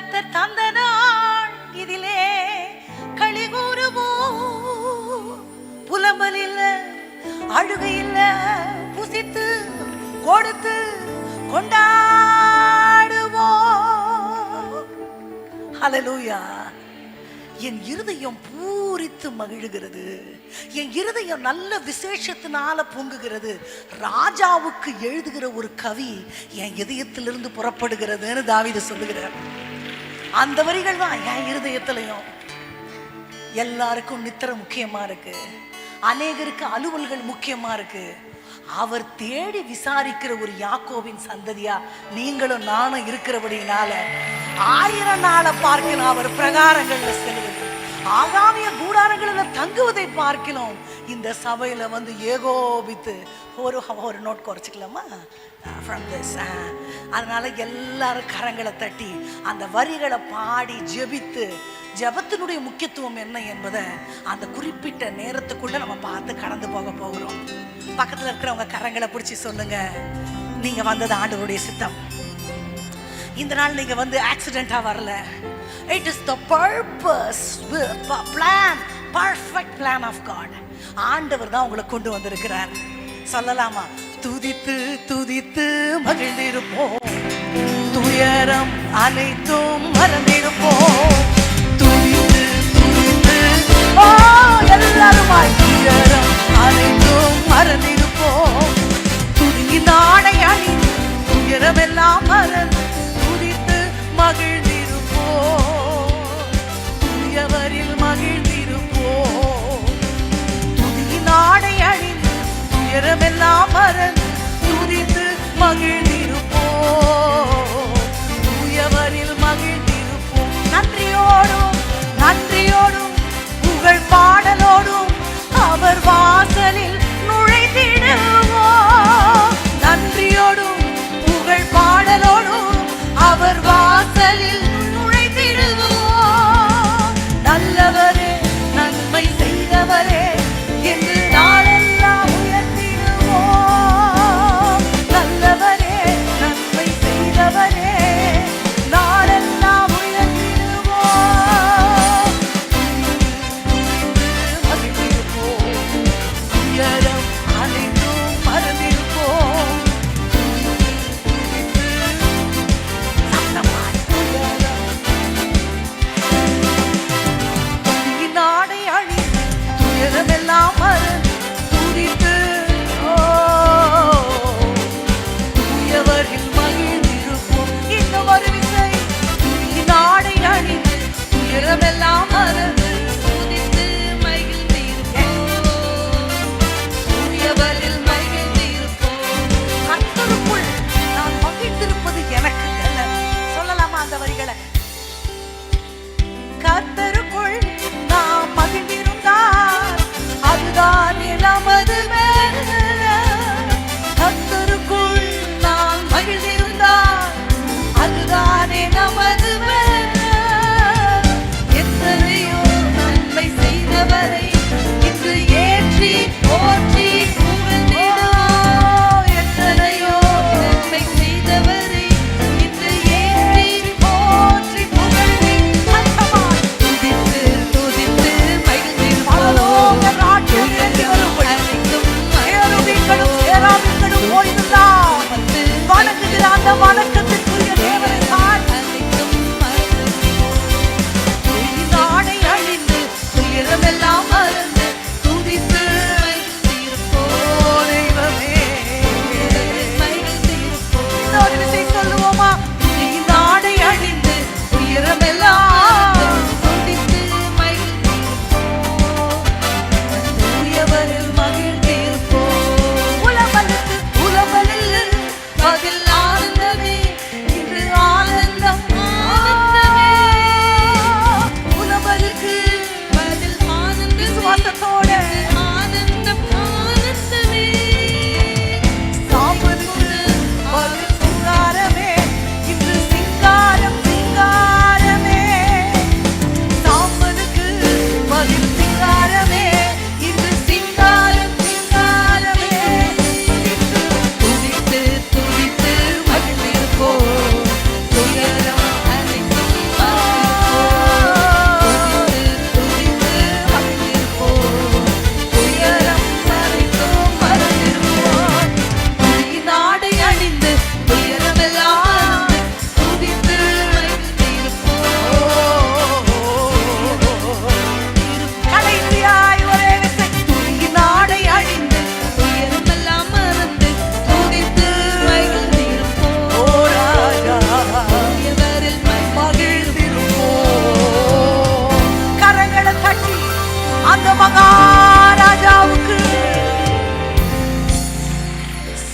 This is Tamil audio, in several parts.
கர்த்தர் தந்த நாள் இதிலே களி கூறுவோம். புலம்பல் இல்ல, அழுகை இல்ல, புசித்து கொடுத்து கொண்டாடுவோம். ஹல்லேலூயா. என் இருதயம் பூரித்து மகிழுகிறது. என் இருதயம் நல்ல விசேஷத்தினால பொங்குகிறது. ராஜாவுக்கு எழுதுகிற ஒரு கவி என் இதயத்திலிருந்து புறப்படுகிறதுன்னு தாவீது சொல்லுகிறார். அந்த வரிகள் தான் என் இருதயத்திலையும். எல்லாருக்கும் நித்திரை முக்கியமா இருக்கு, அநேகருக்கு அலுவல்கள் முக்கியமா இருக்கு. அவர் தேடி விசாரிக்கிற ஒரு யாக்கோபின் சந்ததியா நீங்களும் நானும் இருக்கிறபடினால 1000 நாளை பார்க்கலாம் அவர் பிரகாரங்கள்ல செல்வது, ஆகாமிய கூடாரங்களில் தங்குவதை பார்க்கலாம். இந்த சபையில வந்து ஏகோபித்து ஒரு நோட் குறைச்சிக்கலாமா from this. அதனால எல்லாரும் கரங்களை தட்டி அந்த வரிகளை பாடி ஜெபித்து, ஜெபத்தினுடைய முக்கியத்துவம் என்ன என்பதை அந்த குறிப்பிட்ட நேரத்துக்குள்ள நம்ம பார்த்து கடந்து போக போகிறோம். பக்கத்துல இருக்கிறவங்க கரங்களை பிடிச்சி சொல்லுங்க, நீங்க வந்தது ஆண்டவருடைய சித்தம். இந்த நாள் நீங்க வந்து ஆக்சிடென்டா வரல. It is the purpose, plan, perfect plan of God. ஆண்டவர் தான் உங்களை கொண்டு வந்திருக்கிறார். சொல்லலாமா? துதித்து துதித்து மகிழ்ந்திருப்போம், துயரம் அனைத்தும் மறந்திருப்போம். துதித்து துதித்து எல்லாருமாய் துயரம் அனைத்தும் மறந்திருப்போம். துதியின் ஆடை அணி துயரம் எல்லாம் மறந்து துதித்து மகிழ்ந்திருப்போம். துயவரில் மகிழ்ந்திருப்போம். துதியின் ஆடை அணி துயரமெல்லாம் மறந்து துதித்து மகிழ்ந்திருப்போம். தூயவரில் மகிழ்ந்திருப்போம். நன்றியோடும் நன்றியோடும் புகழ் பாடலோடும் அவர் வாசலில் நுழைந்திடுவோம். நன்றியோடும் புகழ் பாடலோடும்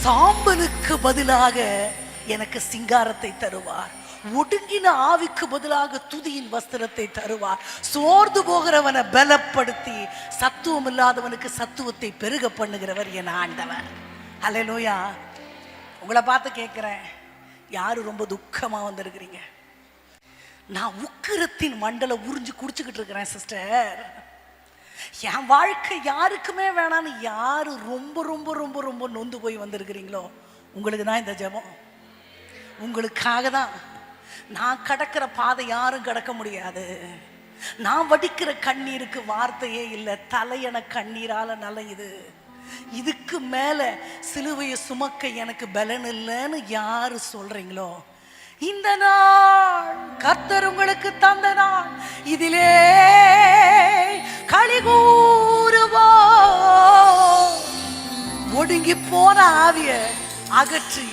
சாம்பலுக்கு பதிலாக எனக்கு சிங்காரத்தை தருவார். ஒடுங்கின ஆவிக்கு பதிலாக துதியின் வஸ்திரத்தை தருவார். சோர்ந்து போகிறவனை பலப்படுத்தி சத்துவம் இல்லாதவனுக்கு சத்துவத்தை பெருக பண்ணுகிறவர் என் ஆண்டவர். அல்லேலூயா. உங்களை பார்த்து கேட்கிறேன், யாரு ரொம்ப துக்கமா வந்திருக்கிறீங்க? நான் உக்கிரத்தின் மண்டல உறிஞ்சு குடிச்சுக்கிட்டு இருக்கிறேன் சிஸ்டர். என் வாழ்க்கை யாருக்குமே வேணான்னு யாரு ரொம்ப ரொம்ப ரொம்ப ரொம்ப நொந்து போய் வந்திருக்கிறீங்களோ உங்களுக்கு தான் இந்த ஜெபம். உங்களுக்காக தான். நான் கடக்கிற பாதை யாரும் கடக்க முடியாது. நான் வடிக்கிற கண்ணீருக்கு வார்த்தையே இல்லை. தலையண கண்ணீரால நலையுது. இதுக்கு மேல சிலுவையை சுமக்க எனக்கு பலன் இல்லைன்னு யாரு சொல்றீங்களோ, இந்த நாள் கர்த்தர் உங்களுக்கு தந்த நாள். இதிலே களி கூறுவோம். ஒடுங்கி போன ஆவிய அகற்றி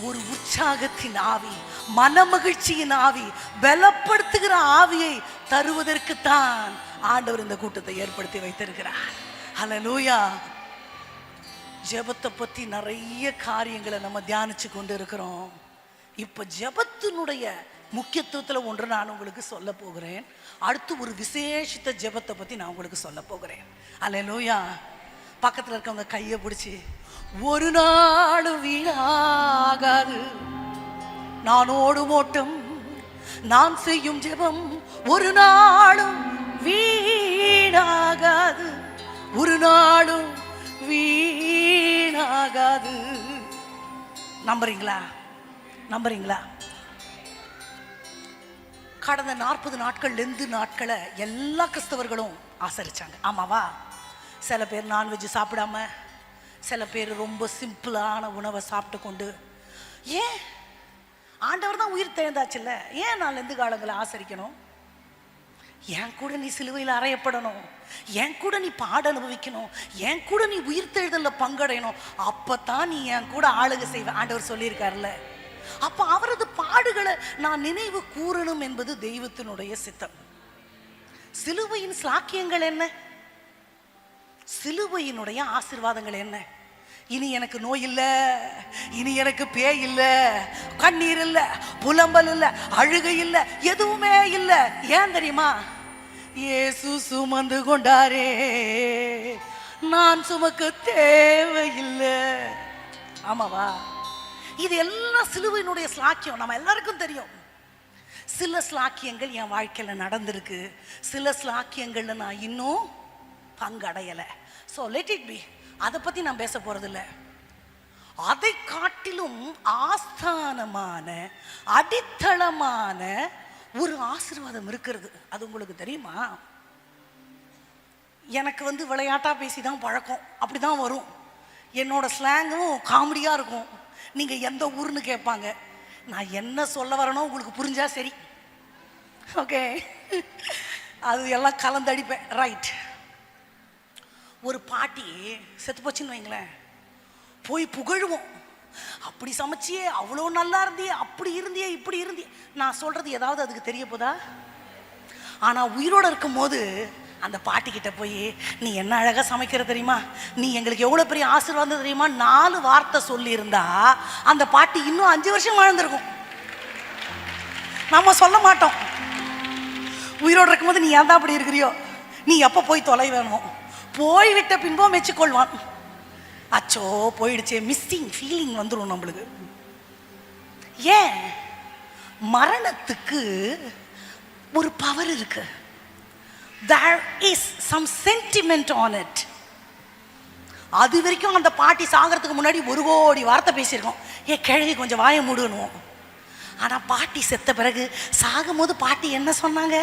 ஒரு உற்சாகத்தின் ஆவி, மனமகிழ்ச்சியின் ஆவி, பலப்படுத்துகிற ஆவியை தருவதற்கு தான் ஆண்டவர் இந்த கூட்டத்தை ஏற்படுத்தி வைத்திருக்கிறார். அல்லேலூயா. ஜெபத்தை பத்தி நிறைய காரியங்களை நம்ம தியானிச்சு கொண்டு இருக்கிறோம். இப்ப ஜெபத்தினுடைய முக்கியத்துவத்துல ஒன்று நான் உங்களுக்கு சொல்ல போகிறேன். அடுத்து ஒரு விசேஷித்த ஜெபத்தை பத்தி நான் உங்களுக்கு சொல்ல போகிறேன். அல்லேலூயா. பக்கத்துல இருக்கவங்க கையை பிடிச்சி, ஒரு நாள் வீணாகாது நான் ஓடும் ஓட்டம், நான் செய்யும் ஜெபம் ஒரு நாளும் வீணாகாது, ஒரு நாளும் வீணாகாது. நம்புறீங்களா? நம்புறீங்களா? கடந்த 40 நாட்கள் லெந்து நாட்களை எல்லா கிறிஸ்தவர்களும் ஆசரிச்சாங்க. ஆமாவா? சில பேர் நான்வெஜ் சாப்பிடாம, சில பேர் ரொம்ப சிம்பிளான உணவை சாப்பிட்டு கொண்டு. ஏன்? ஆண்டவர் தான் உயிர் தேர்ந்தாச்சுல்ல, ஏன் நான் லெந்து காலங்களை ஆசரிக்கணும்? என் கூட நீ சிலுவையில் அறையப்படணும், என் கூட நீ பாட அனுபவிக்கணும், என் கூட நீ உயிர் தேர்தல்ல பங்கடையணும். அப்பதான் நீ என் கூட ஆளுகை செய்வ. ஆண்டவர் சொல்லியிருக்காருல்ல. அப்ப அவரது பாடுகளை நான் நினைவு கூறணும் என்பது தெய்வத்தினுடைய சித்தம். சிலுவையின் சாக்கியங்கள் என்ன? சிலுவையினுடைய ஆசீர்வாதங்கள் என்ன? இனி எனக்கு நோய் இல்லை, இனி எனக்கு பேய் இல்லை, கண்ணீர் இல்லை, புலம்பல் இல்லை, அழுகை இல்லை, எதுவுமே இல்லை. ஏன் தெரியுமா? இயேசு சுமந்து கொண்டாரே, நான் சுமக்க தேவையில்லை. ஆமாவா? இது எல்லாம் சிலுவையினுடைய ஸ்லாக்கியம். நம்ம எல்லாருக்கும் தெரியும். சில ஸ்லாக்கியங்கள் என் வாழ்க்கையில நடந்திருக்கு, சில ஸ்லாக்கியங்கள்ல நான் இன்னும் பங்கடையலை. So let it be. அதை பத்தி நான் பேச போறதில்ல. அதை காட்டிலும் ஆஸ்தானமான அடித்தளமான ஒரு ஆசீர்வாதம் இருக்கிறது. அது உங்களுக்கு தெரியுமா? எனக்கு விளையாட்டா பேசிதான் பழக்கம். அப்படிதான் வரும். என்னோட ஸ்லாங்கும் காமெடியா இருக்கும். நீங்க எந்த ஊர்னு கேட்பாங்க. நான் என்ன சொல்ல வரணும் உங்களுக்கு புரிஞ்சா சரி. ஓகே, அது எல்லாம் கலந்தடிப்பேன். ரைட். ஒரு பாட்டி செத்து போச்சுன்னு வைங்களேன், போய் புகழுவோம். அப்படி சமைச்சியே, அவ்வளோ நல்லா இருந்தியே, அப்படி இருந்தியே, இப்படி இருந்தியே. நான் சொல்றது ஏதாவது அதுக்கு தெரிய போதா? ஆனா உயிரோட இருக்கும் போது அந்த பாட்டிக்கிட்ட போய், நீ என்ன அழகா சமைக்கிற தெரியுமா, நீ எங்களுக்கு எவ்வளவு பெரிய ஆசீர்வாதம் தெரியுமா, 4 வார்த்தை சொல்லி இருந்தா அந்த பாட்டி இன்னும் 5 வருஷம் வாழ்ந்திருக்கும். நம்ம சொல்ல மாட்டோம். உயிரோடு இருக்கும்போது நீ ஏன் தான் அப்படி இருக்கிறியோ, நீ எப்போ போய் தொலை வேணும், போய்விட்ட பின்போ மெச்சுக்கொள்வான். அச்சோ போயிடுச்சே, மிஸ்ஸிங் ஃபீலிங் வந்துடும் நம்மளுக்கு. ஏன்? மரணத்துக்கு ஒரு பவர் இருக்கு. There is some sentiment on it. அது வரைக்கும் அந்த பாட்டி சாகிறதுக்கு முன்னாடி 1 கோடி வார்த்தை பேசியிருக்கோம். கிழவி கொஞ்சம் வாயை மூடணும். ஆனா பாட்டி செத்த பிறகு சாகும் போது பாட்டி என்ன சொன்னாங்க?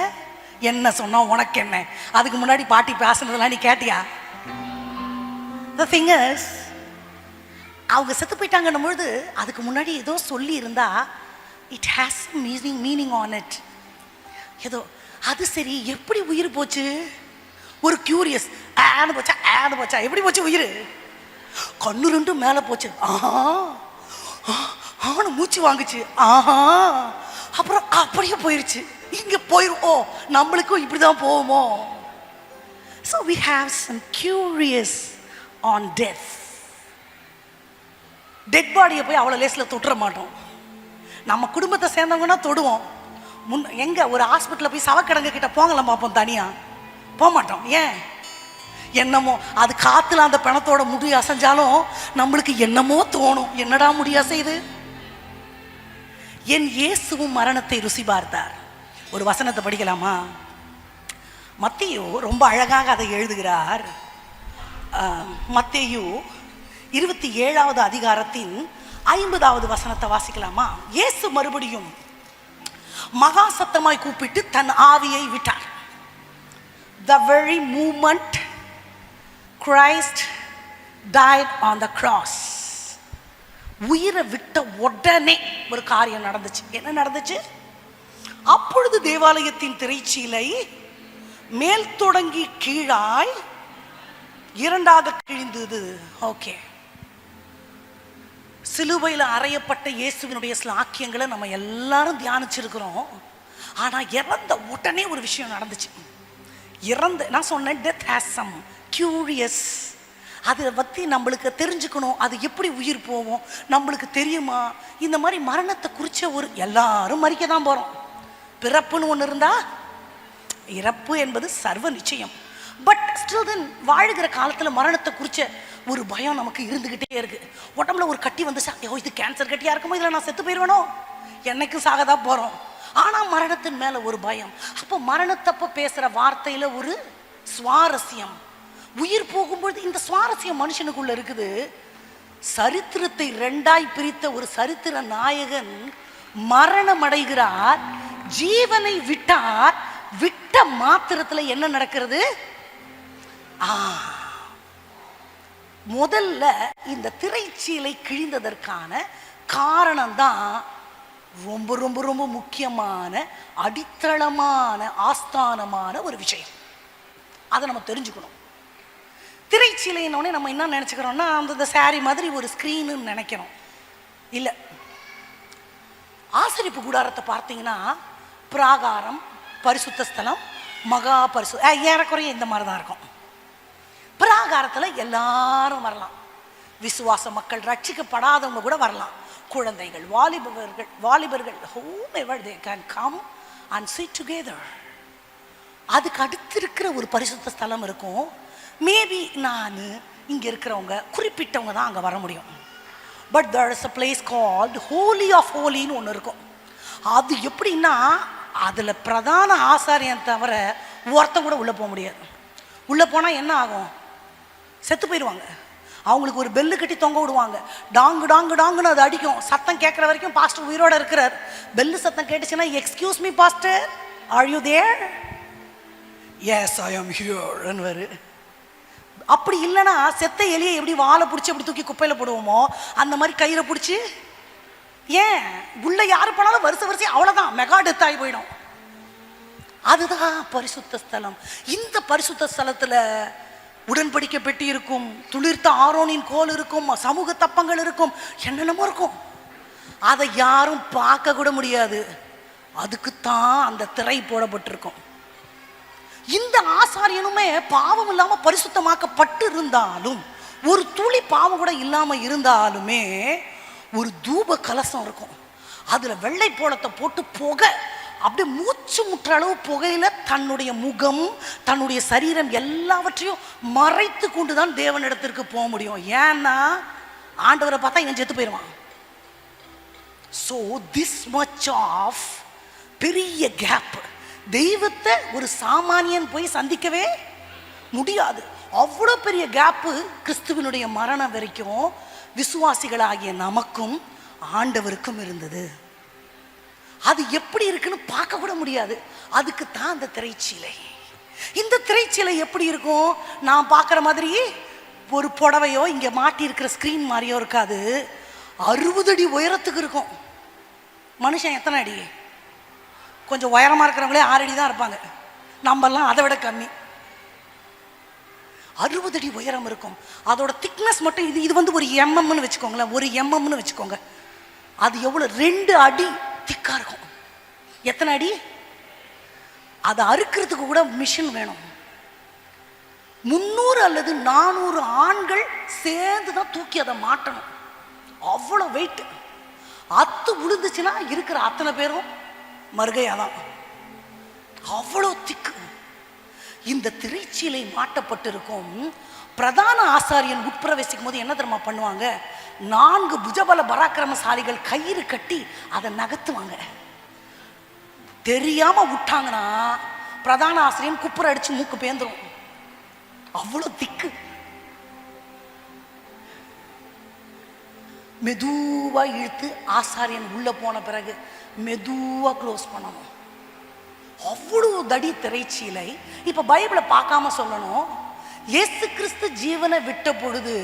என்ன சொன்னா உனக்கு என்ன? அதுக்கு முன்னாடி பாட்டி பேசுனதெல்லாம் நீ கேட்டியா? The thing is, அவங்க செத்து போயிட்டாங்கன்னும் பொழுது அதுக்கு முன்னாடி ஏதோ சொல்லி இருந்தா it has some meaning on it. ஏதோ அது சரி, எப்படி உயிர் போச்சு? ஒரு கியூரியஸ். ஆனு போச்சா, ஆனு போச்சா, எப்படி போச்சு உயிர்? கண்ணு 2 மேல போச்சு. ஆனு மூச்சு வாங்குச்சு. அப்புறம் அப்படியே போயிருச்சு. இங்க போயிருவோம், நம்மளுக்கும் இப்படிதான் போவோமோ? So we have some curious on death. Dead பாடியை போய் அவ்வளோ லேஸில் தொட்டுற மாட்டோம். நம்ம குடும்பத்தை சேர்ந்தவங்கன்னா தொடுவோம். எங்கே ஒரு ஹாஸ்பிட்டலில் போய் சவக்கிடங்கு கிட்ட போங்கலாம் பார்ப்போம், தனியாக போக மாட்டோம். ஏன்? என்னமோ அது காற்றுல அந்த பிணத்தோட முடி அசைஞ்சாலும் நம்மளுக்கு என்னமோ தோணும், என்னடா முடி அசையுது. என் இயேசுவும் மரணத்தை ருசி பார்த்தார். ஒரு வசனத்தை படிக்கலாமா? மத்தேயு ரொம்ப அழகாக அதை எழுதுகிறார். மத்தேயு 27வது அதிகாரத்தின் 50வது வசனத்தை வாசிக்கலாமா? இயேசு மறுபடியும் மகா சத்தமாய் கூப்பிட்டு தன் ஆவியை விட்டார். The very moment Christ died on the cross, உயிரை விட்ட உடனே ஒரு காரியம் நடந்துச்சு. என்ன நடந்துச்சு? அப்பொழுது தேவாலயத்தின் திரைச்சீலை மேல் தொடங்கி கீழாய் இரண்டாக கிழிந்தது. ஓகே, சிலுவையில் அறையப்பட்ட இயேசுவினுடைய ஸ்லாக்கியங்களை நம்ம எல்லாரும் தியானிச்சிருக்கிறோம். ஆனா இறந்த உடனே ஒரு விஷயம் நடந்துச்சு. நான் சொன்னேன், டெத் ஹேஸ் சம் கியூரியஸ். அதை பற்றி நம்மளுக்கு தெரிஞ்சுக்கணும். அது எப்படி உயிர் போவோம் நம்மளுக்கு தெரியுமா? இந்த மாதிரி மரணத்தை குறித்த ஒரு எல்லாரும் மறிக்க தான் போகிறோம். பிறப்புன்னு ஒன்று இருந்தால் இறப்பு என்பது சர்வ நிச்சயம். பட் ஸ்டில் தென் வாழ்கிற காலத்தில் மரணத்தை குறித்த ஒரு பயம் நமக்கு இருந்துக்கிட்டே இருக்குது. உடம்புல ஒரு கட்டி வந்துச்சா, இது கேன்சர் கட்டியாக இருக்குமோ, இதில் நான் செத்து போயிடுவேனோ, என்னைக்கும் சாக தான் போகிறோம். ஆனால் மரணத்தின் மேலே ஒரு பயம். அப்போ மரணத்தப்போ பேசுகிற வார்த்தையில் ஒரு சுவாரஸ்யம். உயிர் போகும்பொழுது இந்த சுவாரஸ்யம் மனுஷனுக்குள்ள இருக்குது. சரித்திரத்தை ரெண்டாய் பிரித்த ஒரு சரித்திர நாயகன் மரணம் அடைகிறார், ஜீவனை விட்டார். விட்ட மாத்திரத்தில் என்ன நடக்கிறது? முதல்ல இந்த திரைச்சீலை கிழிந்ததற்கான காரணம் தான் ரொம்ப ரொம்ப ரொம்ப முக்கியமான அடித்தளமான ஆஸ்தானமான ஒரு விஷயம். அதை நம்ம தெரிஞ்சுக்கணும். திரைச்சீலையினோடனே நம்ம என்ன நினச்சிக்கிறோம்னா, அந்த சாரி மாதிரி ஒரு ஸ்க்ரீனு நினைக்கிறோம். இல்லை, ஆசரிப்பு கூடாரத்தை பார்த்தீங்கன்னா பிராகாரம், பரிசுத்த ஸ்தலம், மகா ஏறக்குறைய இந்த மாதிரி தான் இருக்கும். பிராகாரத்தில் எல்லாரும் வரலாம். விசுவாச மக்கள், ரட்சிக்கப்படாதவங்க கூட வரலாம். குழந்தைகள், வாலிபர்கள் whomever they can come and sit together. அதுக்கு அடுத்து இருக்கிற ஒரு பரிசுத்த ஸ்தலம் இருக்கும். மேபி நான் இங்கே இருக்கிறவங்க குறிப்பிட்டவங்க தான் அங்கே வர முடியும். But there is a place called Holy of Holies ஒன்று இருக்கும். அது எப்படின்னா, அதில் பிரதான ஆசாரியன் தவிர ஒருத்தன் கூட உள்ளே போக முடியாது. உள்ளே போனால் என்ன ஆகும்? செத்து போயிடுவாங்க. அவங்களுக்கு ஒரு பெல்லு கட்டி தொங்க விடுவாங்க. டாங்கு டாங்கு டாங்குன்னு அது அடிக்கும். சத்தம் கேட்குற வரைக்கும் பாஸ்டர் உயிரோடு இருக்கிறார். பெல்லு சத்தம் கேட்டுச்சுன்னா, excuse me pastor, are you there? Yes I am here. அப்படி இல்லைன்னா செத்த எலியை எப்படி வாழை பிடிச்சி எப்படி தூக்கி குப்பையில் போடுவோமோ அந்த மாதிரி கையில் பிடிச்சி, ஏன் உள்ள யாரு போனாலும் வரிசை அவ்வளோதான், மெகா டெத் ஆகி போயிடும். அதுதான் பரிசுத்த ஸ்தலம். இந்த பரிசுத்த ஸ்தலத்தில் உடன்படிக்கை பெட்டி இருக்கும், துளிர்த்த ஆரோனின் கோல் இருக்கும், சமூக தப்பங்கள் இருக்கும், என்னென்னமோ இருக்கும். அதை யாரும் பார்க்க கூட முடியாது. அதுக்குத்தான் அந்த திரை போடப்பட்டிருக்கும். இந்த ஆசாரியனுமே பாவம் இல்லாமல் பரிசுத்தமாக்கப்பட்டு இருந்தாலும், ஒரு துளி பாவம் கூட இல்லாமல் இருந்தாலுமே ஒரு தூப கலசம் இருக்கும். அதில் வெள்ளை போலத்தை போட்டு புகை அப்படியே மூச்சு முற்ற அளவு புகையில தன்னுடைய முகம், தன்னுடைய சரீரம் எல்லாவற்றையும் மறைத்து கொண்டு தான் தேவனிடத்திற்கு போக முடியும். ஏன்னா ஆண்டவரை பார்த்தா இவன் செத்து போயிடுவான். ஸோ திஸ் மச் ஆஃப் பெரிய கேப். தெய்வத்தை ஒரு சாமானியன் போய் சந்திக்கவே முடியாது. அவ்வளோ பெரிய கேப்பு கிறிஸ்துவனுடைய மரணம் வரைக்கும் விசுவாசிகளாகிய நமக்கும் ஆண்டவருக்கும் இருந்தது. அது எப்படி இருக்குன்னு பார்க்க கூட முடியாது. அதுக்கு தான் அந்த திரைச்சீலை. இந்த திரைச்சீலை எப்படி இருக்கும்? நான் பார்க்குற மாதிரி ஒரு புடவையோ இங்கே மாட்டி இருக்கிற ஸ்க்ரீன் மாதிரியோ இருக்காது. 60 அடி உயரத்துக்கு இருக்கும். மனுஷன் எத்தனை அடி? கொஞ்சம் உயரமாக இருக்கிறவங்களே 6 அடி தான் இருப்பாங்க. நம்மெல்லாம் அதை விட கம்மி. 60 அடி உயரம் இருக்கும். அதோட திக்னஸ் மட்டும் இது வந்து ஒரு எம்எம்னு வச்சுக்கோங்களேன். ஒரு எம்எம்னு வச்சுக்கோங்க. அது எவ்வளோ? 2 அடி திக்கா இருக்கும். எத்தனை அடி? அதை அறுக்கிறதுக்கு கூட மிஷின் வேணும். 300 அல்லது 400 ஆண்கள் சேர்ந்து தான் தூக்கி அதை மாட்டணும். அவ்வளோ வெயிட். அத்து விழுந்துச்சுன்னா இருக்கிற அத்தனை பேரும் மறுகையாதான். அவ்வளோ திக்கு. இந்த திரைச்சீலை மாட்டப்பட்டிருக்கும். பிரதான ஆசாரியன் உட்பிரவேசிக்கும் போது என்ன தெரியுமா பண்ணுவாங்க? 4 புஜபல பராக்கிரமசாலிகள் கயிறு கட்டி அதை நகர்த்துவாங்க. தெரியாம விட்டாங்கன்னா பிரதான ஆசிரியன் குப்புற அடிச்சு மூக்கு பேந்துரும். அவ்வளவு திக்கு. மெதுவா இழுத்து ஆசாரியன் உள்ள போன பிறகு மெதுவா க்ளோஸ் பண்ணணும். அவ்வளவு தடி திரைச்சீலை. இப்ப பைபிளை பார்க்காம சொல்லணும், இயேசு கிறிஸ்து ஜீவனை விட்ட பொழுது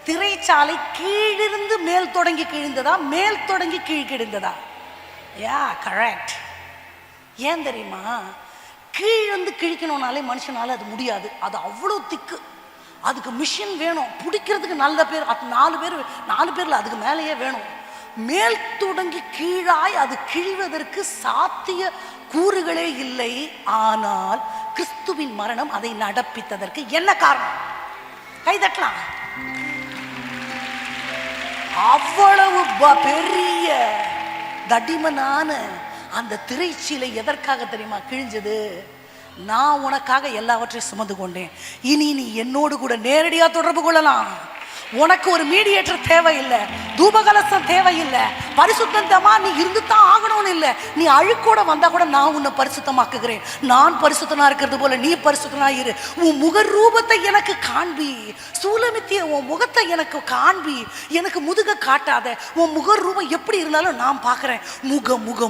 திரைச்சாலை கீழிருந்து மேல் தொடங்கி கிழிந்ததா, மேல் தொடங்கி கீழ் கிழிந்ததா? யா, கரெக்ட். ஏன் தெரியுமா? கீழிருந்து கிழிக்கணும்னாலே மனுஷனால அது முடியாது. அது அவ்வளோ திக்கு. அதுக்கு மிஷின் வேணும். பிடிக்கிறதுக்கு நல்ல பேர், 4 பேர்ல அதுக்கு மேலேயே வேணும். மேல் தொடங்கி கீழாய் அது கிழிவதற்கு சாத்திய கூறுகளே இல்லை. ஆனால் கிறிஸ்துவின் மரணம் அதை நடப்பித்ததற்கு என்ன காரணம்? கைதட்டலாம். அவ்வளவு பெரிய தடிமனான அந்த திரைச்சீலை எதற்காக தெரியுமா கிழிஞ்சது? நான் உனக்காக எல்லாவற்றையும் சுமந்து கொண்டேன். இனி நீ என்னோடு கூட நேரடியா தொடர்பு கொள்ளலாம். உனக்கு ஒரு மீடியேட்டர் தேவையில்லை, தூபகலசம் தேவையில்லை, பரிசுத்தமா நீ இருந்து தான் ஆகணும்னு இல்லை. நீ அழுக்கோட வந்தா கூட நான் உன்னை பரிசுத்தமாக்குகிறேன். நான் பரிசுத்தனா இருக்கிறது போல நீ பரிசுத்தனா இரு. உன் முக ரூபத்தை எனக்கு காண்பி, சூலமித்திய உன் முகத்தை எனக்கு காண்பி. எனக்கு முதுக காட்டாத. உன் முக ரூபம் எப்படி இருந்தாலும் நான் பார்க்கிறேன்.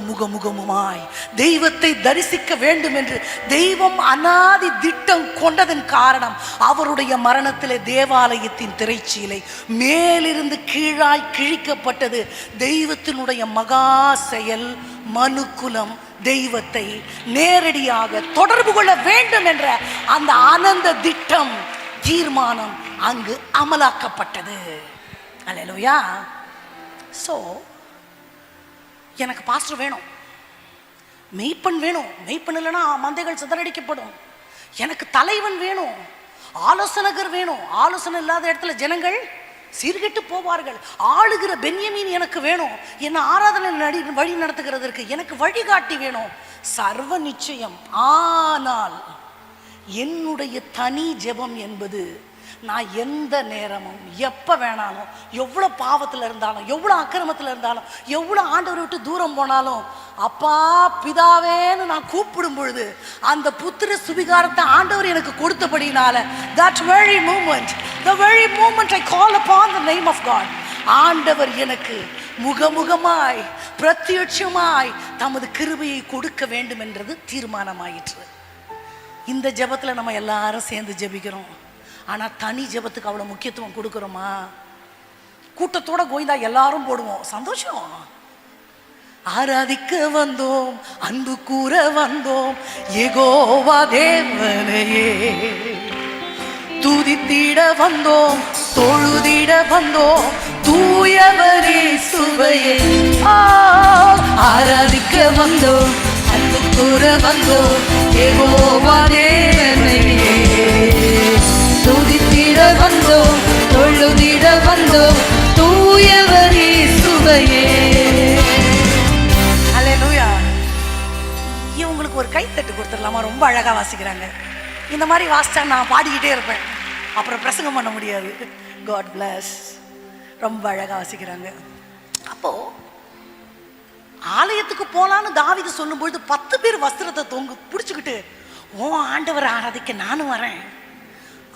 முகமுகமாய் தெய்வத்தை தரிசிக்க வேண்டும் என்று தெய்வம் அநாதி திட்டம் கொண்டதன் காரணம் அவருடைய மரணத்திலே தேவாலயத்தின் திரைச்சீலை மேலிருந்து கீழாய் கிழிக்கப்பட்டது. தெய்வத்தினுடைய மகா செயல். மனுக்குலம் தெய்வத்தை நேரடியாக தொடர்பு கொள்ள வேண்டும் என்ற அந்த ஆனந்த திட்டம், தீர்மானம் அங்கு அமலாக்கப்பட்டது. அல்லேலூயா. சோ எனக்கு பாஸ்டர் வேணும், மெய்ப்பன் வேணும். மெய்ப்பன் இல்லைன்னா மந்தைகள் சிதறடிக்கப்படும். எனக்கு தலைவன் வேணும், ஆலோசகர் வேணும். ஆலோசனை இல்லாத இடத்துல ஜனங்கள் சீர்கெட்டு போவார்கள். ஆளுகிற பென்யமீன் எனக்கு வேணும். என்ன ஆராதனை வழி நடத்துகிறதற்கு எனக்கு வழிகாட்டி வேணும். சர்வ நிச்சயம். ஆனால் என்னுடைய தனி ஜெபம் என்பது, நான் எந்த நேரமும் எப்போ வேணாலும், எவ்வளோ பாவத்தில் இருந்தாலும், எவ்வளோ அக்கிரமத்தில் இருந்தாலும், எவ்வளோ ஆண்டவரை விட்டு தூரம் போனாலும், அப்பா பிதாவேன்னு நான் கூப்பிடும் பொழுது அந்த புத்திர சுவிகாரத்தை ஆண்டவர் எனக்கு கொடுத்தபடினால, that very moment, the very moment I call upon the name of God, ஆண்டவர் எனக்கு முகமுகமாய் பிரத்யட்சமாய் தமது கிருபையை கொடுக்க வேண்டும் என்றது தீர்மானமாயிற்று. இந்த ஜெபத்தில் நம்ம எல்லாரும் சேர்ந்து ஜெபிக்கிறோம். ஆனா தனி ஜெபத்துக்கு அவ்வளவு முக்கியத்துவம் கொடுக்கிறோமா? கூட்டத்தோட கோயிந்தா எல்லாரும் போடுவோம், சந்தோஷம். ஆராதிக்க வந்தோம், அன்பு கூற வந்தோம், யெகோவா தேவனையே. துதித்திட வந்தோம், தொழுதிட வந்தோம், தூயவரே சுவையே. ஆராதிக்க வந்தோம், அன்பு கூற வந்தோம், யெகோவா தேவனையே. துதித்திட வந்தோம், தொழுதிட வந்தோம், தூயவரே சுவையே. அல்லேலூயா. இவங்களுக்கு ஒரு கைத்தட்டு கொடுத்துடலாமா? ரொம்ப அழகா வாசிக்கிறாங்க. இந்த மாதிரி வாசிச்சா நான் பாடிக்கிட்டே இருப்பேன், அப்புறம் பிரசங்கம் பண்ண முடியாது. God bless. ரொம்ப அழகா வாசிக்கிறாங்க. அப்போ ஆலயத்துக்கு போலான்னு தாவீது சொல்லும்பொழுது 10 பேர் வஸ்திரத்தை தொங்கு பிடிச்சுக்கிட்டு, ஓ ஆண்டவர் ஆராதிக்க நானும் வரேன்.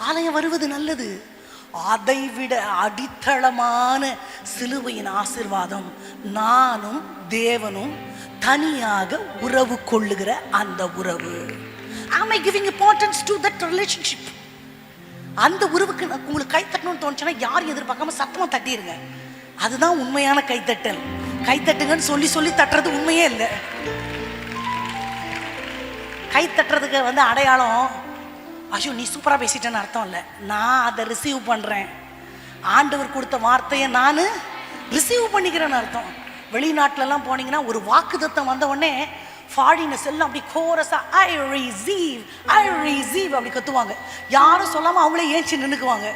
ஆலயம் வருவது நல்லது. அதை விட அடித்தளமான சிலுவையின் ஆசீர்வாதம், நானும் தேவனும் தனியாக உறவு கொள்ளுகிற அந்த உறவு. Am I giving importance to that relationship? அந்த உறவுக்கு உங்களுக்கு கைத்தட்டணும்னு தோணுச்சுன்னா யாரும் எதிர்பார்க்காம சத்தமா தட்டிடுங்க. அதுதான் உண்மையான கைத்தட்டல். கைத்தட்டுங்கன்னு சொல்லி சொல்லி தட்டுறது உண்மையே இல்லை. கை தட்டுறதுக்கு அடையாளம், ஐயோ நீ சூப்பராக பேசிட்டேன்னு அர்த்தம் இல்லை. நான் அதை ரிசீவ் பண்ணுறேன். ஆண்டவர் கொடுத்த வார்த்தையை நான் ரிசீவ் பண்ணிக்கிறேன்னு அர்த்தம். வெளிநாட்டிலலாம் போனீங்கன்னா ஒரு வாக்குத்தத்தம் வந்த உடனே ஃபாரினர்ஸ் எல்லாம் அப்படி கோரஸா ஐ ரிசீவ் அப்படி கத்துவாங்க. யாரும் சொல்லாமல் அவங்களே ஏஞ்சி நின்றுக்குவாங்க.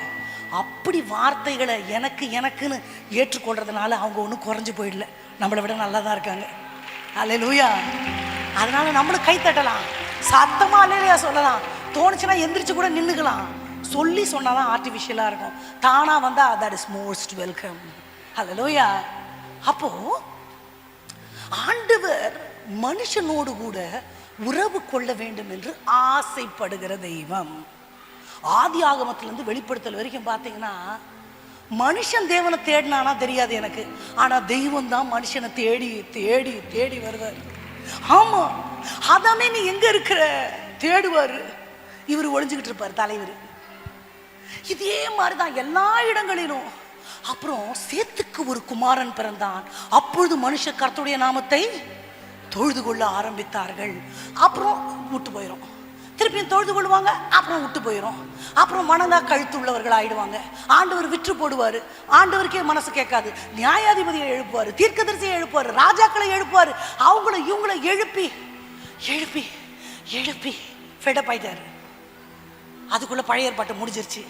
அப்படி வார்த்தைகளை எனக்கு எனக்குன்னு ஏற்றுக்கொள்றதுனால அவங்க ஒன்றும் குறைஞ்சு போயிடல, நம்மளை விட நல்லா தான் இருக்காங்க. அல்லேலூயா. அதனால நம்மளும் கை தட்டலாம், சத்தமா அல்லேலூயா சொல்லலாம், தோணுச்சுன்னா எந்திரிச்சு கூட நின்றுக்கலாம். சொல்லி சொன்னாதான் ஆர்டிஃபிஷியலாக இருக்கும், தானா வந்தா தட் இஸ் மோஸ்ட் வெல்கம். அல்லேலூயா. அப்போ ஆண்டவர் மனுஷனோடு கூட உறவு கொள்ள வேண்டும் என்று ஆசைப்படுகிற தெய்வம். ஆதி ஆகமத்திலிருந்து வெளிப்படுத்தல் வரைக்கும் பார்த்தீங்கன்னா, மனுஷன் தேவனை தேடினானா தெரியாது எனக்கு, ஆனா தெய்வம் தான் மனுஷனை தேடி தேடி தேடி வருவார். ஆமா, அதாமே நீ எங்க இருக்கிற தேடுவாரு, இவர் ஒளிஞ்சுக்கிட்டு இருப்பார் தலைவர். இதே மாதிரிதான் எல்லா இடங்களிலும். அப்புறம் சேத்துக்கு ஒரு குமாரன் பிறந்தான், அப்பொழுது மனுஷ கர்த்தருடைய நாமத்தை தொழுது கொள்ள ஆரம்பித்தார்கள். அப்புறம் விட்டு போயிடும், திருப்பியும் தொழுது கொள்வாங்க, அப்புறம் விட்டு போயிடும், அப்புறம் மனதா கழுத்து உள்ளவர்கள் ஆயிடுவாங்க. ஆண்டவர் விற்று போடுவார், ஆண்டவருக்கே மனசு கேட்காது. நியாயாதிபதியை எழுப்புவார், தீர்க்கதரிசியை எழுப்புவார், ராஜாக்களை எழுப்புவார், அவங்கள இவங்களை எழுப்பி எழுப்பி எழுப்பி ஃபெடப் ஆயிட்டாரு. அதுக்குள்ள பழைய ஏற்பாட்டு முடிஞ்சிருச்சு.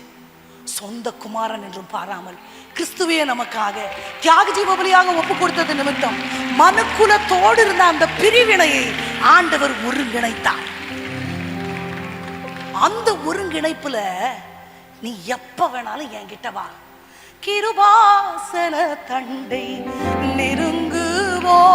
சொந்த குமாரன் என்றும் பாராமல் கிறிஸ்துவே நமக்காக தியாக ஜீவ பலியாக ஒப்பு கொடுத்தது நிமித்தம் மனுக்குலத்தோடு இருந்த அந்த பிரிவினையை ஆண்டவர் ஒருங்கிணைத்தார். அந்த ஒருங்கிணைப்புல நீ எப்ப வேணாலும் என்கிட்ட வா, கிருபாசன தண்டை நெருங்குவோம்,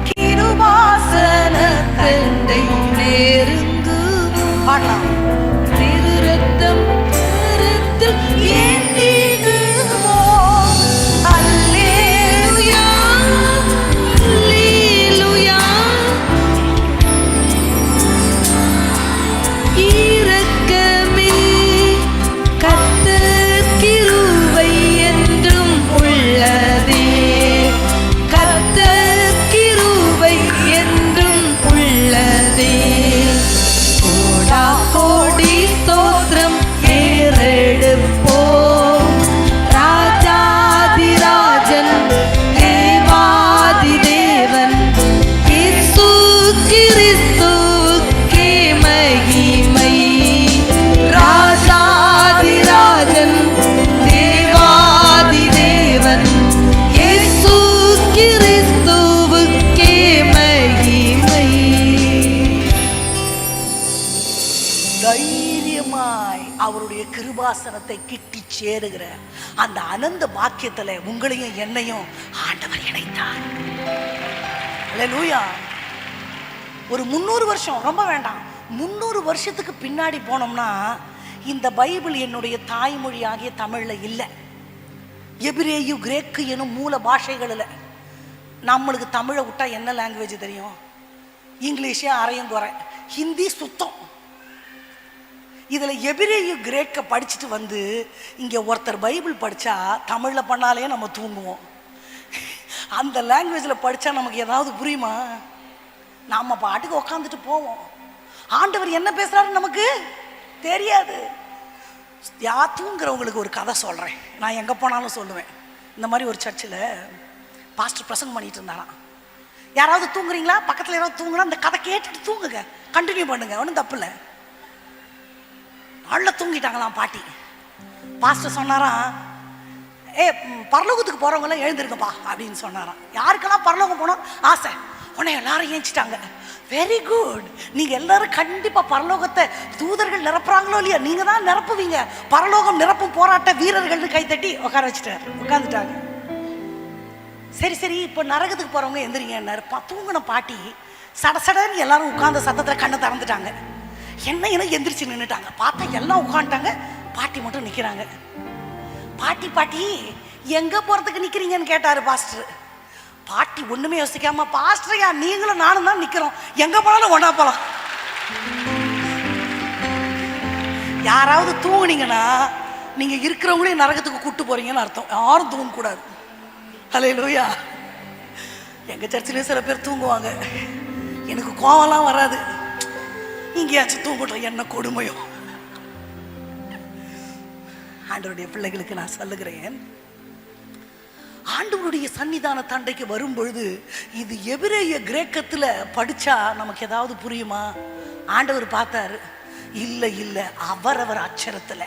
கிருபாசன தண்டை நெருங்குவோம், பாடலாம். திருரத்தம் கருத்தில் ஏந்திடுவோம். அல்லேலூயா அல்லேலூயா. இரக்கமே கர்த்தர் கிருபை என்றும் உள்ளதே, கர்த்தர் கிருபை என்றும் உள்ளதே. கோடா கோடி ஸ்தோத்திரம் ஏறெடுப்போம், ராஜாதிராஜன் தேவாதி தேவன் இயேசு கிறிஸ்துவுக்கே மகிமை. ராஜாதிராஜன் தேவாதி தேவன் இயேசு கிறிஸ்துவுக்கே மகிமை. தைரியமாய் அவருடைய கிருபாசனத்தை கிட்டி சேருகிற அந்த அனந்த பாக்கியத்துல உங்களையும் என்னையும் ஆண்டவர் இணைத்தார். அல்லேலூயா. ஒரு 300 வருஷம், ரொம்ப வேண்டாம், 300 வருஷத்துக்கு பின்னாடி போனோம்னா இந்த பைபிள் என்னுடைய தாய்மொழியாகிய தமிழ்ல இல்லை, எபிரேயு கிரேக்கு எனும் மூல பாஷைகளில். நம்மளுக்கு தமிழை விட்டா என்ன லாங்குவேஜ் தெரியும்? இங்கிலீஷே அரையும் குறை, ஹிந்தி சுத்தம். இதில் எபிரேயு கிரேக்க படிச்சுட்டு வந்து இங்கே ஒருத்தர் பைபிள் படித்தா தமிழில் பண்ணாலே நம்ம தூங்குவோம். அந்த லாங்குவேஜில் படித்தா நமக்கு ஏதாவது புரியுமா? நாம் பாட்டுக்கு உக்காந்துட்டு போவோம். ஆண்டவர் என்ன பேசுகிறாரு நமக்கு தெரியாது. தூங்குறவங்களுக்கு ஒரு கதை சொல்கிறேன், நான் எங்கே போனாலும் சொல்லுவேன். இந்த மாதிரி ஒரு சர்ச்சில் பாஸ்டர் பிரசங்கம் பண்ணிட்டு இருந்தாராம். யாராவது தூங்குறீங்களா? பக்கத்தில் யாராவது தூங்குனா அந்த கதை கேட்டுட்டு தூங்குங்க, கண்டினியூ பண்ணுங்க, ஒன்றும் தப்பு இல்லை. நல்லா தூங்கிட்டாங்களாம் பாட்டி. பாஸ்டர் சொன்னாராம், பரலோகத்துக்கு போகிறவங்களாம் எழுந்திருக்கப்பா அப்படின்னு சொன்னாராம். யாருக்கெல்லாம் பரலோகம் போனோம் ஆசை, உடனே எல்லாரும் ஏஞ்சிட்டாங்க. வெரி குட், நீங்கள் எல்லாரும் கண்டிப்பாக பரலோகத்தை தூதர்கள் நிரப்புறாங்களோ இல்லையா, நீங்கள் தான் நிரப்புவீங்க. பரலோகம் நிரப்பும் போராட்ட வீரர்கள்னு கைத்தட்டி உட்கார வச்சுட்டார், உட்காந்துட்டாங்க. சரி சரி, இப்போ நரகத்துக்கு போகிறவங்க எந்திரிங்கன்னாரு. தூங்கின பாட்டி சடசடன்னு எல்லாரும் உட்கார்ந்த சத்தத்தில் கண்ணை திறந்துட்டாங்க. என்ன எந்திரிச்சு நின்றுட்டாங்க. பார்த்தா எல்லாம் உட்காந்துட்டாங்க, பாட்டி மட்டும் நிற்கிறாங்க. பாட்டி பாட்டி எங்கே போகிறதுக்கு நிற்கிறீங்கன்னு கேட்டார் பாஸ்டர். பாட்டி ஒன்றுமே யோசிக்காம, பாஸ்டரையா நீங்களும் நானும் தான் நிற்கிறோம், எங்கே போனாலும் ஒன்றா போகலாம். யாராவது தூங்குனீங்கன்னா நீங்கள் இருக்கிறவங்களையும் நரகத்துக்கு கூப்பிட்டு போகிறீங்கன்னு அர்த்தம். யாரும் தூங்கக்கூடாது. அல்லேலூயா. எங்கள் சர்ச்சிலே சில பேர் தூங்குவாங்க, எனக்கு கோவம்லாம் வராது. இங்கேயாச்சும் தூங்கட்டும், என்ன கொடுமையோ. ஆண்டவருடைய பிள்ளைகளுக்கு நான் சொல்லுகிறேன், ஆண்டவருடைய சன்னிதான தண்டைக்கு வரும் பொழுது இது எபிரேய கிரேக்கத்தில் படித்தா நமக்கு ஏதாவது புரியுமா? ஆண்டவர் பார்த்தாரு, இல்லை இல்லை, அவரவர் அச்சரத்தில்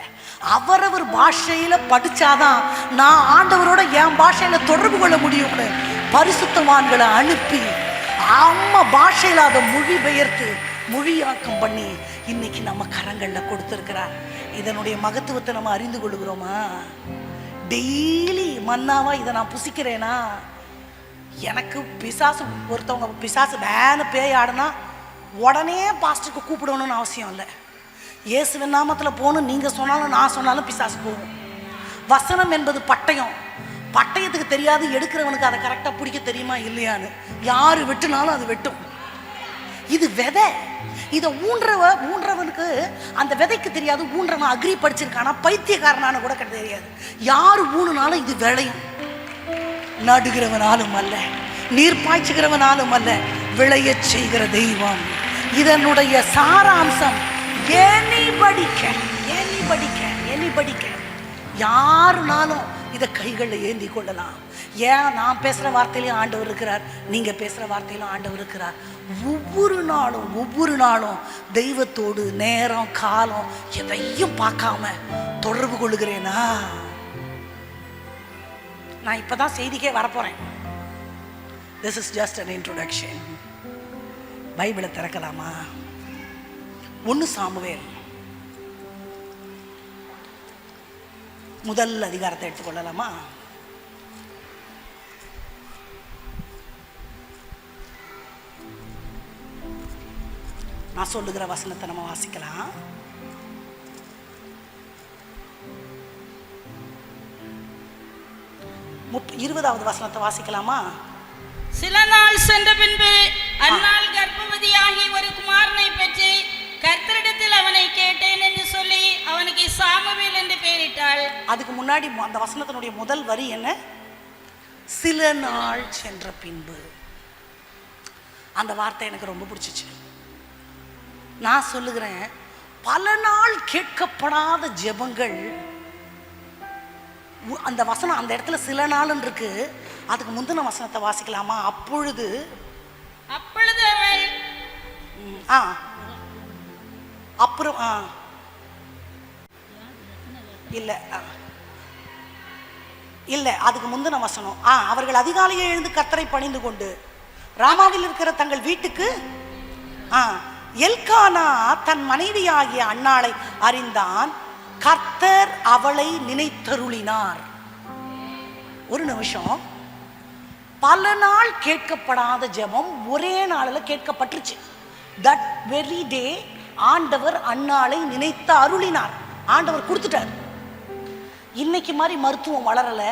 அவரவர் பாஷையில படிச்சாதான் நான் ஆண்டவரோட என் பாஷையில தொடர்பு கொள்ள முடியும்னு பரிசுத்தவான்களை அனுப்பி அம்மா பாஷையில அதை மொழிபெயர்த்து மொழியாக்கம் பண்ணி இன்னைக்கு நம்ம கரங்கள்ல கொடுத்திருக்கிறார். இதனுடைய மகத்துவத்தை நம்ம அறிந்து கொள்கிறோமா? டெய்லி மன்னாவா இதை நான் புசிக்கிறேனா? எனக்கு பிசாசு, ஒருத்தவங்க பிசாசு வேன பேய் ஆடுனா உடனே பாஸ்டருக்கு கூப்பிடணும்னு அவசியம் இல்லை. இயேசுவின் நாமத்தில் போகணும் நீங்கள் சொன்னாலும் நான் சொன்னாலும் பிசாசு போகும். வசனம் என்பது பட்டயம். பட்டயத்துக்கு தெரியாது, எடுக்கிறவனுக்கு அதை கரெக்டாக பிடிக்க தெரியுமா இல்லையான்னு. யார் வெட்டுனாலும் அது வெட்டும். இது விதை. இதை ஊன்றவனுக்கு அந்த விதைக்கு தெரியாது. ஊன்றவன் அக்ரி படிச்சிருக்கானா பைத்தியக்காரனான கூட தெரியாது. யார் ஊனுனாலும் இது விளையும். நடுகிறவனாலும் அல்ல, நீர் பாய்ச்சுகிறவனாலும் அல்ல, விளைய செய்கிற தெய்வம். இதனுடைய சாராம்சம் யாருனாலும் இதை கைகளில் ஏந்தி கொள்ளலாம். ஏன் நான் பேசுகிற வார்த்தையிலையும் ஆண்டவர் இருக்கிறார், நீங்கள் பேசுகிற வார்த்தையிலும் ஆண்டவர் இருக்கிறார். ஒவ்வொரு நாளும் தெய்வத்தோடு நேரம் காலம் எதையும் பார்க்காம தொடர்பு கொள்ளுகிறேனா? நான் இப்பதான் செய்திக்கே வரப்போறேன். This is just an introduction. பைபிளை திறக்கலாமா? 1 சாமுவேல் முதல் அதிகாரத்தை எடுத்துக்கொள்ளலாமா? நான் சொல்லுகிற வசனத்தை நம்ம வாசிக்கலாம். இருபதாவது வசனத்தை வாசிக்கலாமா? சில நாள் சென்ற பின்பு அன்னாள் கர்ப்பவதியாகி ஒரு குமாரனை பெற்று கர்த்தரிடத்தில் அவனை கேட்டேன் என்று சொல்லி அவனுக்கு சாமுவேல் என்று பெயரிட்டாள். அதுக்கு முன்னாடி அந்த வசனத்தினுடைய முதல் வரி என்ன? சில நாள் சென்ற பின்பு. அந்த வார்த்தை எனக்கு ரொம்ப பிடிச்சிச்சு. நான் சொல்லுகிறேன், பல நாள் கேட்கப்படாத ஜெபங்கள். அந்த வசனம் அந்த இடத்துல சில நாள் இருக்கு. அதுக்கு முந்தின வசனத்தை வாசிக்கலாமா? அப்பொழுது அப்புறம் இல்ல அதுக்கு முந்தின வசனம். அவர்கள் அதிகாலையே எழுந்து கர்த்தரை பணிந்து கொண்டு ராமாவில் இருக்கிற தங்கள் வீட்டுக்கு எல்கானா தன் மனைவியாகிய அன்னாளை அறிந்தான். கர்த்தர் அவளை நினைத்தருளினார். ஒரு நிமிஷம். பல நாள் கேட்கப்படாத ஜெபம் ஒரே நாளில் கேட்கப்பட்டுருச்சு. தட் வெரி டே ஆண்டவர் அன்னாளை நினைத்து அருளினார். ஆண்டவர் கொடுத்துட்டார். இன்னைக்கு மாதிரி மருத்துவம் வளரல.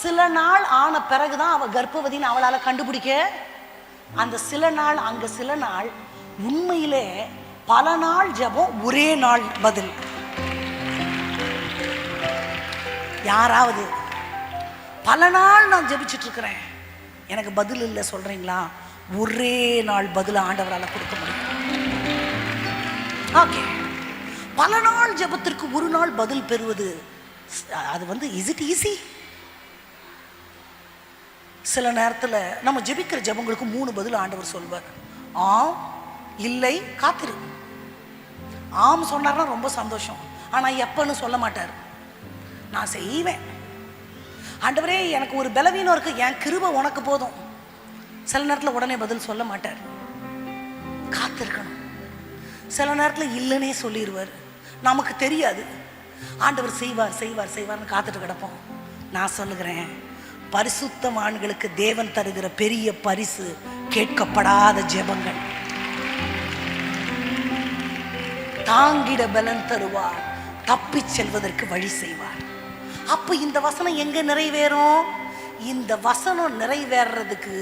சில நாள் ஆன பிறகுதான் அவ கர்ப்பவதின்னு அவளால் கண்டுபிடிக்க. அந்த சில நாள் அங்க சில நாள் உண்மையிலே பல நாள் ஜெபம் ஒரே நாள் பதில். யாராவது பல நாள் நான் ஜெபிச்சுட்டு இருக்கிறேன், எனக்கு பதில் இல்லை சொல்றீங்களா? ஒரே நாள் பதில் ஆண்டவரால் கொடுக்க முடியும். ஓகே, பல நாள் ஜெபத்திற்கு ஒரு நாள் பதில் பெறுவது அது இஸ் இட் ஈஸி? சில நேரத்தில் நம்ம ஜெபிக்கிற ஜெபங்களுக்கு 3 பதில் ஆண்டவர் சொல்வார். ஆம், இல்லை, காத்திரு. ஆம் சொன்னார்னா ரொம்ப சந்தோஷம். ஆனால் எப்பன்னு சொல்ல மாட்டார். நான் செய்வேன். ஆண்டவரே எனக்கு ஒரு பலவீனம் இருக்கு, என் கிருபை உனக்கு போதும். சில நேரத்தில் உடனே பதில் சொல்ல மாட்டார். காத்திருக்கணும். சில நேரத்தில் இல்லைன்னே சொல்லிடுவார். நமக்கு தெரியாது. ஆண்டவர் செய்வார் செய்வார் செய்வார்னு காத்துட்டு கிடப்போம். நான் சொல்லுகிறேன், பரிசுத்தவான்களுக்கு தேவன் தருகிற பெரிய பரிசு கேட்கப்படாத ஜெபங்கள். தாங்கிட பலன் தருவார், தப்பி செல்வதற்கு வழி செய்வார். அப்ப இந்த வசனம் எங்க நிறைவேறும்? இந்த வசனம் நிறைவேறதுக்கு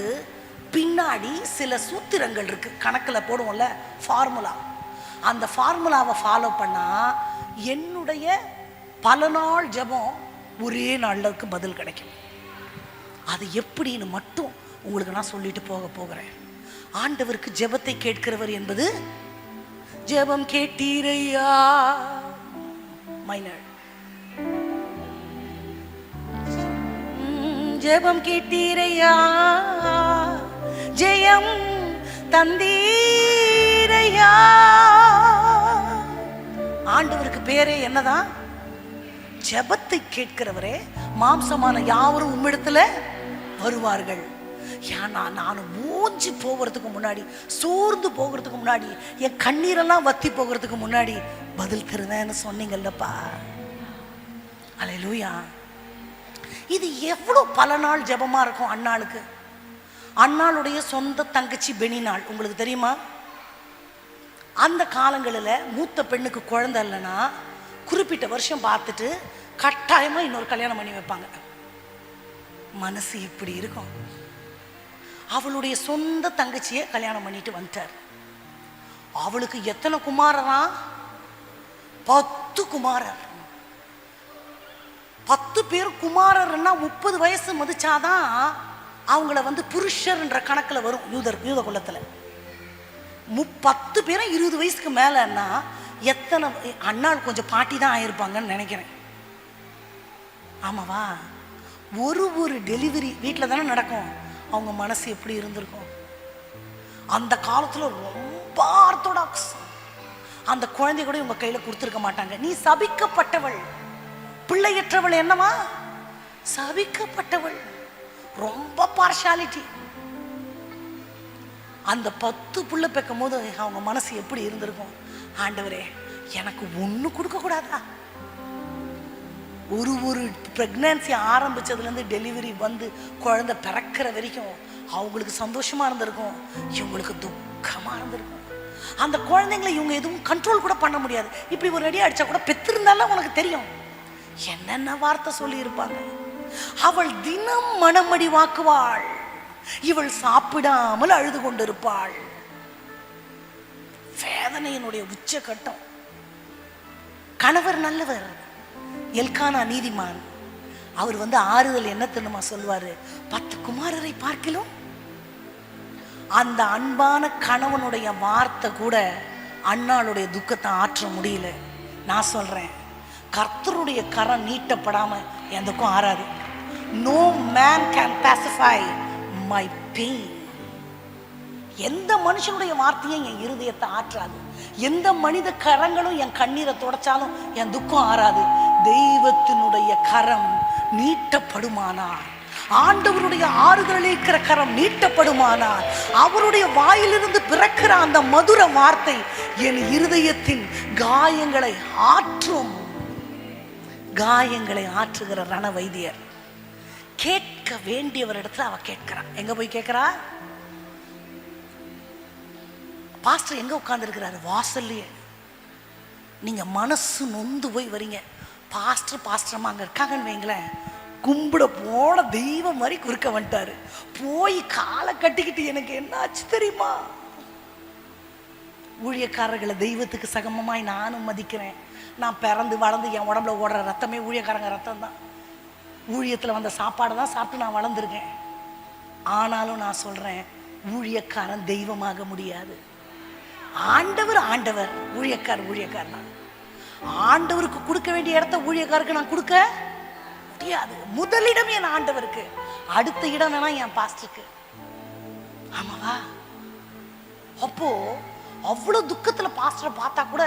பின்னாடி சில சூத்திரங்கள் இருக்கு. கணக்கில் போடுவோம்ல, ஃபார்முலா. அந்த ஃபார்முலாவை ஃபாலோ பண்ணா என்னுடைய பல நாள் ஜெபம் ஒரே நாளுக்கு பதில் கிடைக்கும். அது எப்படின்னு மட்டும் உங்களுக்கு நான் சொல்லிட்டு போகிறேன். ஆண்டவருக்கு ஜெபத்தை கேட்கிறவர் என்பது ஜெபம் கேட்டீரையா மைனர். ஜெபம் கேட்டீரையா, ஜெயம் தந்தீரையா. ஆண்டவருக்கு பேரே என்னதான்? ஜெபத்தை கேட்கிறவரே. மாம்சமான யாவரும் உம்மிடத்துல வருவார்கள். ஏன்னா நான் மூஞ்சி போகிறதுக்கு முன்னாடி, சோர்ந்து போகிறதுக்கு முன்னாடி, என் கண்ணீரெல்லாம் வத்தி போகிறதுக்கு முன்னாடி பதில் தருவேன்னு சொன்னீங்கல்லப்பா. அல்லேலூயா. இது எவ்வளோ பல நாள் ஜெபமா இருக்கும் அன்னாளுக்கு. அன்னாளுடைய சொந்த தங்கச்சி பெனினாள், உங்களுக்கு தெரியுமா? அந்த காலங்களில் மூத்த பெண்ணுக்கு குழந்தை இல்லைன்னா குறிப்பிட்ட வருஷம் பார்த்துட்டு கட்டாயமா இன்னொரு கல்யாணம் பண்ணி வைப்பாங்க. மனசு இப்படி இருக்கும். அவளுடைய சொந்த தங்கச்சியை கல்யாணம் பண்ணிட்டு வந்துட்டார். அவளுக்கு எத்தனை குமாரரா? 10 குமாரர். 10 பேர் குமாரர்னா 30 வயசு மதிச்சாதான் அவங்கள புருஷர்ன்ற கணக்கில் வரும் யூத குலத்தில். 10 பேரும் 20 வயசுக்கு மேலன்னா எத்தனை அண்ணாள் கொஞ்சம் பாட்டி தான் ஆயிருப்பாங்கன்னு நினைக்கிறேன். ஆமாவா? ஒரு டெலிவரி வீட்டில் தானே நடக்கும். அவங்க மனசு எப்படி இருந்திருக்கும்? அந்த காலத்தில் ரொம்ப ஆர்த்தடாக்ஸ். அந்த குழந்தை கூட உங்க கையில் கொடுத்துருக்க மாட்டாங்க. நீ சபிக்கப்பட்டவள், பிள்ளையற்றவள். என்னவா? சபிக்கப்பட்டவள். ரொம்ப பார்ஷாலிட்டி. அந்த 10 புள்ள பெக்கும் போது அவங்க மனசு எப்படி இருந்திருக்கும்? ஆண்டவரே, எனக்கு ஒண்ணு கொடுக்க கூடாதா? ஒரு பிரெக்னன்சி ஆரம்பிச்சதுலேருந்து டெலிவரி குழந்தை பிறக்கிற வரைக்கும் அவங்களுக்கு சந்தோஷமா இருந்திருக்கும், இவங்களுக்கு துக்கமா இருந்திருக்கும். அந்த குழந்தைங்களை இவங்க எதுவும் கண்ட்ரோல் கூட பண்ண முடியாது. இப்படி ஒரு அடி அடிச்சா கூட பெற்றிருந்தாலும் உனக்கு தெரியும் என்னென்ன வார்த்தை சொல்லி இருப்பாங்க. அவள் தினம் மனமடி வாக்குவாள், இவள் சாப்பிடாமல் அழுது கொண்டிருப்பாள். வேதனையினுடைய உச்சகட்டம். கணவர் நல்லவர், எல்கானா நீதிமான். அவர் ஆறுதல் என்ன தெரியுமா சொல்வாரு? 10 குமாரரை பார்க்கலாம். அந்த அன்பான கணவனுடைய வார்த்தை கூட அண்ணாளுடைய துக்கத்தை ஆற்ற முடியல. நான் சொல்றேன், கர்த்தருடைய கரம் நீட்டப்படாம என் துக்கம் ஆறாது. No man can pacify my pain. எந்த மனுஷனுடைய வார்த்தையும் என் இருதயத்தை ஆற்றாது. எந்த மனித கரங்களும் என் கண்ணீரை தொடச்சாலும் என் துக்கம் ஆறாது. தெய்வத்தினுடைய கரம் நீட்டப்படுமானார், ஆண்டவருடைய ஆறுதலிக்கிற கரம் நீட்டப்படுமானார், அவருடைய வாயிலிருந்து பிறக்கிற அந்த மதுர வார்த்தை என் இருதயத்தின் காயங்களை ஆற்றும். காயங்களை ஆற்றுகிற ரண வைத்தியர். கேட்க வேண்டியவர் இடத்துல அவ கேட்கிறா. எங்க போய் கேட்கிறா? பாஸ்டர் எங்க உட்கார்ந்து இருக்கிறாரு? வாசல்லையே. நீங்க மனசு நொந்து போய் வரீங்க. பாஸ்டர் அங்க இருக்காங்கன்னு வைங்களேன், கும்பிட போன தெய்வம் மாதிரி குறுக்க வந்துட்டாரு. போய் காலை கட்டிக்கிட்டு எனக்கு என்ன ஆச்சு தெரியுமா? ஊழியக்காரர்களை தெய்வத்துக்கு சகமமாய் நானும் மதிக்கிறேன். நான் பிறந்து வளர்ந்து என் உடம்புல ஓடுற ரத்தமே ஊழியக்காரங்க ரத்தம் தான். ஊழியத்தில் வந்த சாப்பாடு தான் சாப்பிட்டு நான் வளர்ந்துருக்கேன். ஆனாலும் நான் சொல்றேன், ஊழியக்காரன் தெய்வமாக முடியாது. ஆண்டவர் ஆண்டவர், ஊழியக்கார் தான். ஆண்டவருக்கு கொடுக்க வேண்டிய இடத்த ஊழியக்காருக்கு நான் கொடுக்க முடியாது. முதலிடம் என் ஆண்டவருக்கு, அடுத்த இடம் வேணா என் பாஸ்டருக்கு. ஆமாவா? அப்போ அவ்வளவு துக்கத்துல பாஸ்டரை பார்த்தா கூட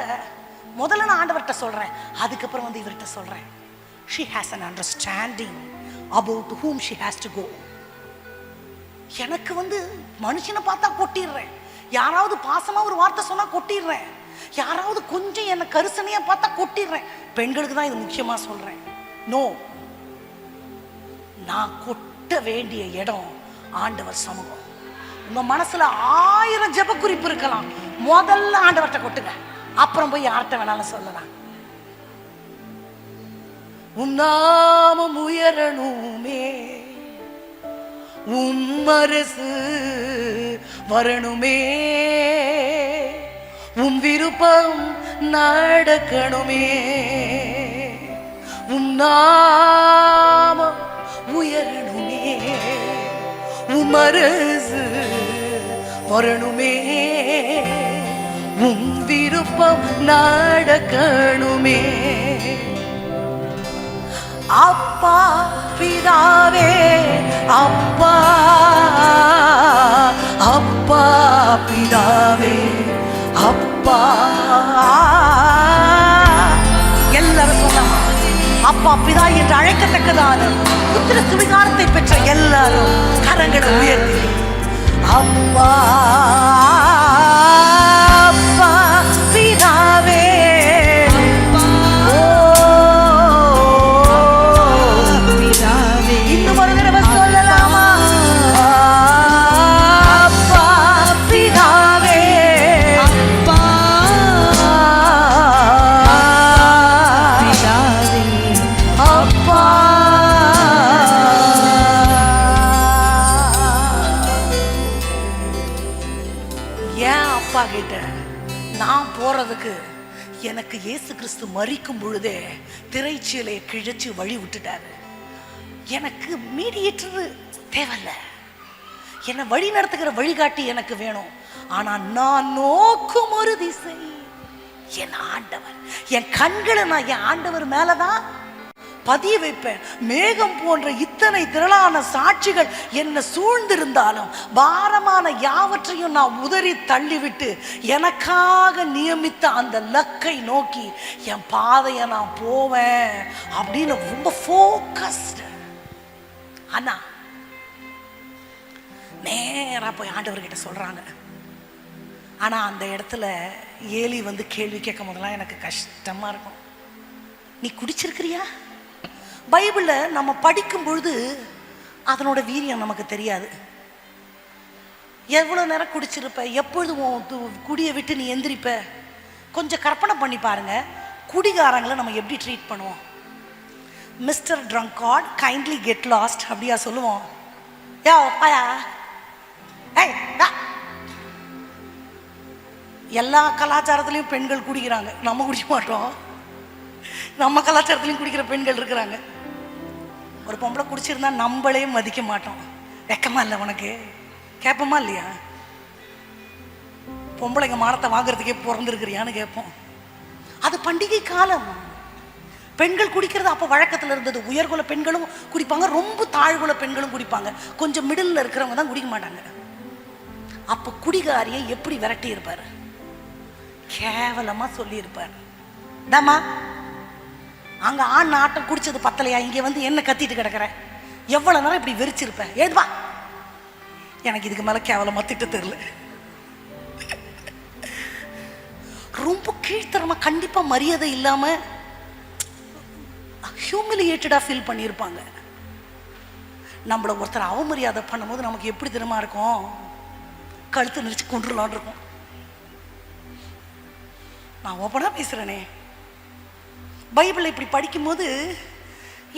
முதல்ல நான் ஆண்டவர்கிட்ட சொல்றேன், அதுக்கப்புறம் இவர்கிட்ட சொல்றேன். She has an understanding about whom she has to go. எனக்கு மனுஷனை பார்த்தா கொட்டிடுறேன். யாராவது பாசமா ஒரு வார்த்தை சொன்னா கொட்டிடுறேன். யாராவது கொஞ்சம் என்ன கரிசனையா பார்த்தா கொட்டிடுறேன். பெண்களுக்கு தான் இது முக்கியமா சொல்றேன். நோ, நான் கொட்ட வேண்டிய இடம் ஆண்டவர் சமூகம். உங்க மனசுல 1000 ஜெப குறிப்பு இருக்கலாம், முதல்ல ஆண்டவர்கிட்ட கொட்டுங்க, அப்புறம் போய் யார்கிட்ட வேணாலும் சொல்லலாம். உம் நாமம் உயரணுமே, உம் அரசு வரணுமே, உம் விருப்பம் நடக்கணுமே, உம் நாமம் உயரணுமே, உம் அரசு வரணுமே, உம் விருப்பம் நடக்கணுமே. அப்பா பிதாவே, அப்பா அப்பா பிதாவே, அப்பா அப்பா பிதா என்று அழைக்கத்தக்கதான புத்திர சுவிகாரத்தை பெற்ற எல்லாரும் கரங்களை உயர்த்தி அப்பா அப்பா பிதாவே இன்னும் ஒரு தடவை சொல்லலாமா? அப்பா பிதாவே அப்பா பிதாவே அப்பா. ஏன் அப்பா கிட்ட நான் போறதுக்கு எனக்கு இயேசு கிறிஸ்து மரிக்கும் பொழுதே திரைச்சீலையை கிழிச்சு வழி விட்டுட்டாரு. எனக்கு மீடியேட்டர் தேவையில்ல, என்னை வழி நடத்துகிற வழிகாட்டி எனக்கு வேணும். ஆனா நான் நோக்கும் ஒரு திசை என் ஆண்டவர். என் கண்களை நான் என் ஆண்டவர் மேலதான் பதிய வைப்பேன். மேகம் போன்ற இத்தனை திரளான சாட்சிகள் என்னை சூழ்ந்திருந்தாலும் பாரமான யாவற்றையும் நான் உதறி தள்ளிவிட்டு எனக்காக நியமித்த அந்த லக்கை நோக்கி என் பாதையை நான் போவேன் அப்படின்னு ரொம்ப ஃபோக்கஸ்டு. அண்ணா நேரா போய் ஆண்டவர்கிட்ட சொல்றாங்க. ஆனா அந்த இடத்துல ஏலி வந்து கேள்வி கேட்கும் போதெல்லாம் எனக்கு கஷ்டமா இருக்கும். நீ குடிச்சிருக்கிறியா? பைபிள நம்ம படிக்கும் பொழுது அதனோட வீரியம் நமக்கு தெரியாது. எவ்வளவு நேரம் குடிச்சிருப்ப, எப்பொழுது குடியை விட்டு நீ எந்திரிப்ப? கொஞ்சம் கற்பனை பண்ணி பாருங்க. குடிகாரங்களை நம்ம எப்படி ட்ரீட் பண்ணுவோம்? மிஸ்டர் ட்ரங்கார்ட் கைண்ட்லி கெட் லாஸ்ட் அப்படியா சொல்லுவோம்? யா பாயா ஏய். எல்லா கலாச்சாரத்திலையும் பெண்கள் குடிக்கிறாங்க, நம்ம குடிக்க மாட்டோம். நம்ம கலாச்சாரத்திலையும் குடிக்கிற பெண்கள் இருக்கிறாங்க. ஒரு பொம்பளை குடிச்சிருந்தா நம்மளே மதிக்க மாட்டோம். வெக்கமா இல்லை உனக்கு? கேட்போமா இல்லையா? பொம்பளைங்க மானத்தை வாங்குறதுக்கே பிறந்திருக்கிறியான்னு கேட்போம். அது பண்டிகை காலம். பெண்கள் குடிக்கிறது அப்போ வழக்கத்தில் இருந்தது. உயர்குல பெண்களும் குடிப்பாங்க, ரொம்ப தாழ்குல பெண்களும் குடிப்பாங்க. கொஞ்சம் மிடில் இருக்கிறவங்க தான் குடிக்க மாட்டாங்க. அப்போ குடிகாரியை எப்படி விரட்டி இருப்பார்? கேவலமா சொல்லி இருப்பார். தாமா அங்க ஆண் ஆட்டம் குடிச்சது பத்தலையா, இங்க வந்து என்ன கத்திட்டு கிடக்குற? எவ்வளவு நேரம் இப்படி வெறிச்சிருப்பேன்? ஏதுவா எனக்கு இதுக்கு மேல கேவலமா திட்ட தெரியல. ரொம்ப கீழ்த்தரமா, கண்டிப்பா மரியாதை இல்லாம ஹியூமிலியேட்டடா ஃபீல் பண்ணியிருப்பாங்க. நம்மள ஒருத்தர் அவமரியாதை பண்ணும்போது நமக்கு எப்படி தெரியுமா இருக்கும்? கழுத்து நெரிச்சு கொண்டுலான் இருக்கும். நான் ஓப்பனா பேசுறேனே. பைபிளை இப்படி படிக்கும்போது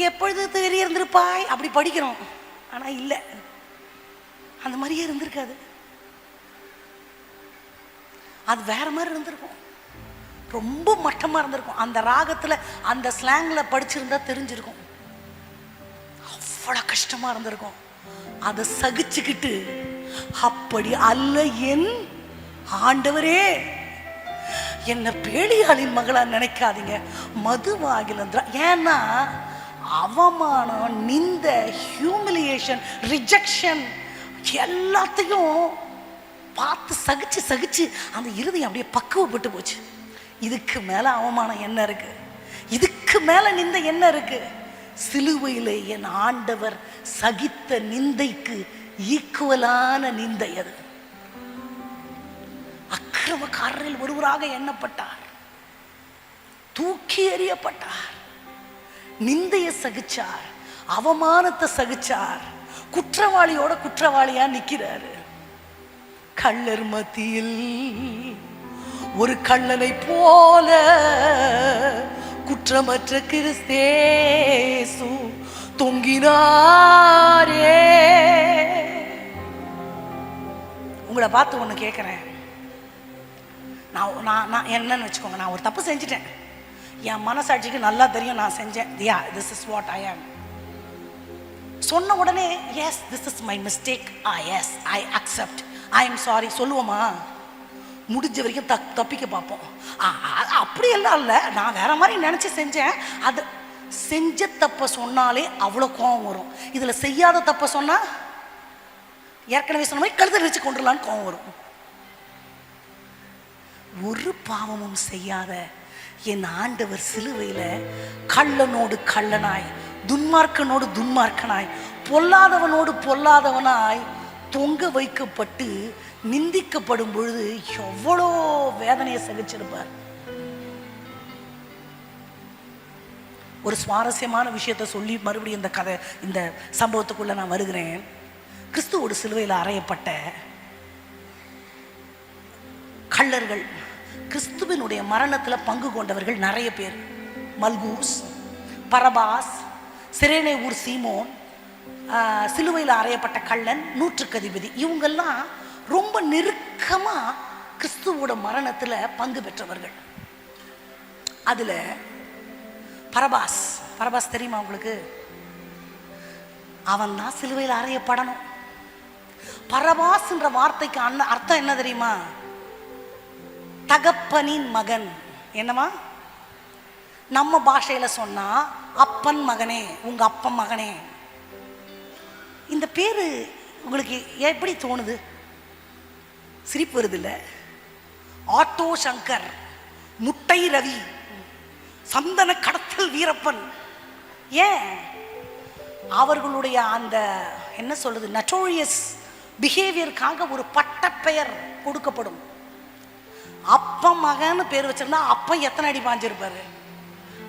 எப்பொழுது தெரிய இருந்திருப்பாய் அப்படி படிக்கிறோம். ஆனா இல்லை, அந்த மாதிரியே இருந்திருக்காது. அது வேற மாதிரி இருந்திருக்கும். ரொம்ப மட்டமா இருந்திருக்கும். அந்த ராகத்துல அந்த ஸ்லாங்ல படிச்சிருந்தா தெரிஞ்சிருக்கும். அவ்வளவு கஷ்டமா இருந்திருக்கும். அதை சகிச்சுக்கிட்டு அப்படி அல்ல என் ஆண்டவரே, என்ன பேடியாளின் மகளா நினைக்காதீங்க, மதுவாகிலன்றா. ஏன்னா அவமானம், நிந்த, ஹியூமிலியேஷன், ரிஜெக்ஷன் எல்லாத்தையும் பார்த்து சகிச்சு சகிச்சு அந்த இருதயம் அப்படியே பக்குவப்பட்டு போச்சு. இதுக்கு மேல அவமானம் என்ன இருக்கு? இதுக்கு மேல நிந்த என்ன இருக்கு? சிலுவையிலே என் ஆண்டவர் சகித்த நிந்தைக்கு ஈக்குவலான நிந்தை அது. அக்கிரமக்காரரில் ஒருவராக எண்ணப்பட்டார், தூக்கி எறியப்பட்டார், நிந்தையை சகிச்சார், அவமானத்தை சகிச்சார், குற்றவாளியோட குற்றவாளியா நிக்கிறாரு. கள்ளர் மத்தியில் ஒரு கள்ளனை போல குற்றமற்ற கிறிஸ்தேசு தொங்கினாரே. உங்களை பார்த்து ஒன்று கேட்குறேன். நான் என்னன்னு வச்சுக்கோங்க, நான் ஒரு தப்பு செஞ்சுட்டேன். என் மனசாட்சிக்கு நல்லா தெரியும் நான் செஞ்சேன். Yeah, this is what I am. சொன்ன உடனே yes, this is my mistake, yes I accept, I am sorry சொல்லுவோமா? முடிஞ்ச வரைக்கும் தப்பிக்க பார்ப்போம். அப்படியெல்லாம் இல்லை, நான் வேற மாதிரி நினச்சி செஞ்சேன். அது செஞ்ச தப்பை சொன்னாலே அவ்வளோ கோவம் வரும். இதில் செய்யாத தப்பை சொன்னால் ஏற்கனவே சொன்ன மாதிரி கழுத்தை வச்சு கொண்டுலான்னு கோவம் வரும். ஒரு பாவமும் செய்யாத என் ஆண்டவர் சிலுவையில கள்ளனோடு கள்ளனாய், துன்மார்க்கனோடு துன்மார்க்கனாய், பொல்லாதவனோடு பொல்லாதவனாய் தொங்க வைக்கப்பட்டு நிந்திக்கப்படும் பொழுது எவ்வளோ வேதனையை சகிச்சிருப்பார். ஒரு சுவாரஸ்யமான விஷயத்தை சொல்லி மறுபடியும் இந்த கதை, இந்த சம்பவத்துக்குள்ள நான் வருகிறேன். கிறிஸ்துவோடு சிலுவையில் அறையப்பட்ட கள்ளர்கள், கிறிஸ்துவினுடைய மரணத்தில் பங்கு கொண்டவர்கள் நிறைய பேர். மல்கூஸ், பரபாஸ், சிரேனே ஊர் சீமோன், சிலுவையில் அறையப்பட்ட கள்ளன், நூற்றுக்கதிபதி, இவங்கெல்லாம் ரொம்ப நெருக்கமா கிறிஸ்துவோட மரணத்தில் பங்கு பெற்றவர்கள். அதுல பரபாஸ், பரபாஸ் தெரியுமா உங்களுக்கு? அவன் தான் சிலுவையில் அறையப்படணும். பரபாஸ் என்ற வார்த்தைக்கு அர்த்தம் என்ன தெரியுமா? தகப்பனின் மகன். என்னமா? நம்ம பாஷையில சொன்னா அப்பன் மகனே, உங்க அப்பன் மகனே. இந்த பேரு உங்களுக்கு எப்படி தோணுது? சிரிப்பு வருது இல்ல? ஆட்டோ சங்கர், முட்டை ரவி, சந்தன கடத்தல் வீரப்பன். ஏன்? அவர்களுடைய அந்த என்ன சொல்றது, நட்டோரியஸ் பிஹேவியருக்காக ஒரு பட்டப்பெயர் கொடுக்கப்படும். அப்பன் மகன்னு பேர் வச்சிருந்தா அப்பன் எத்தனை அடி பாஞ்சிருப்பாரு?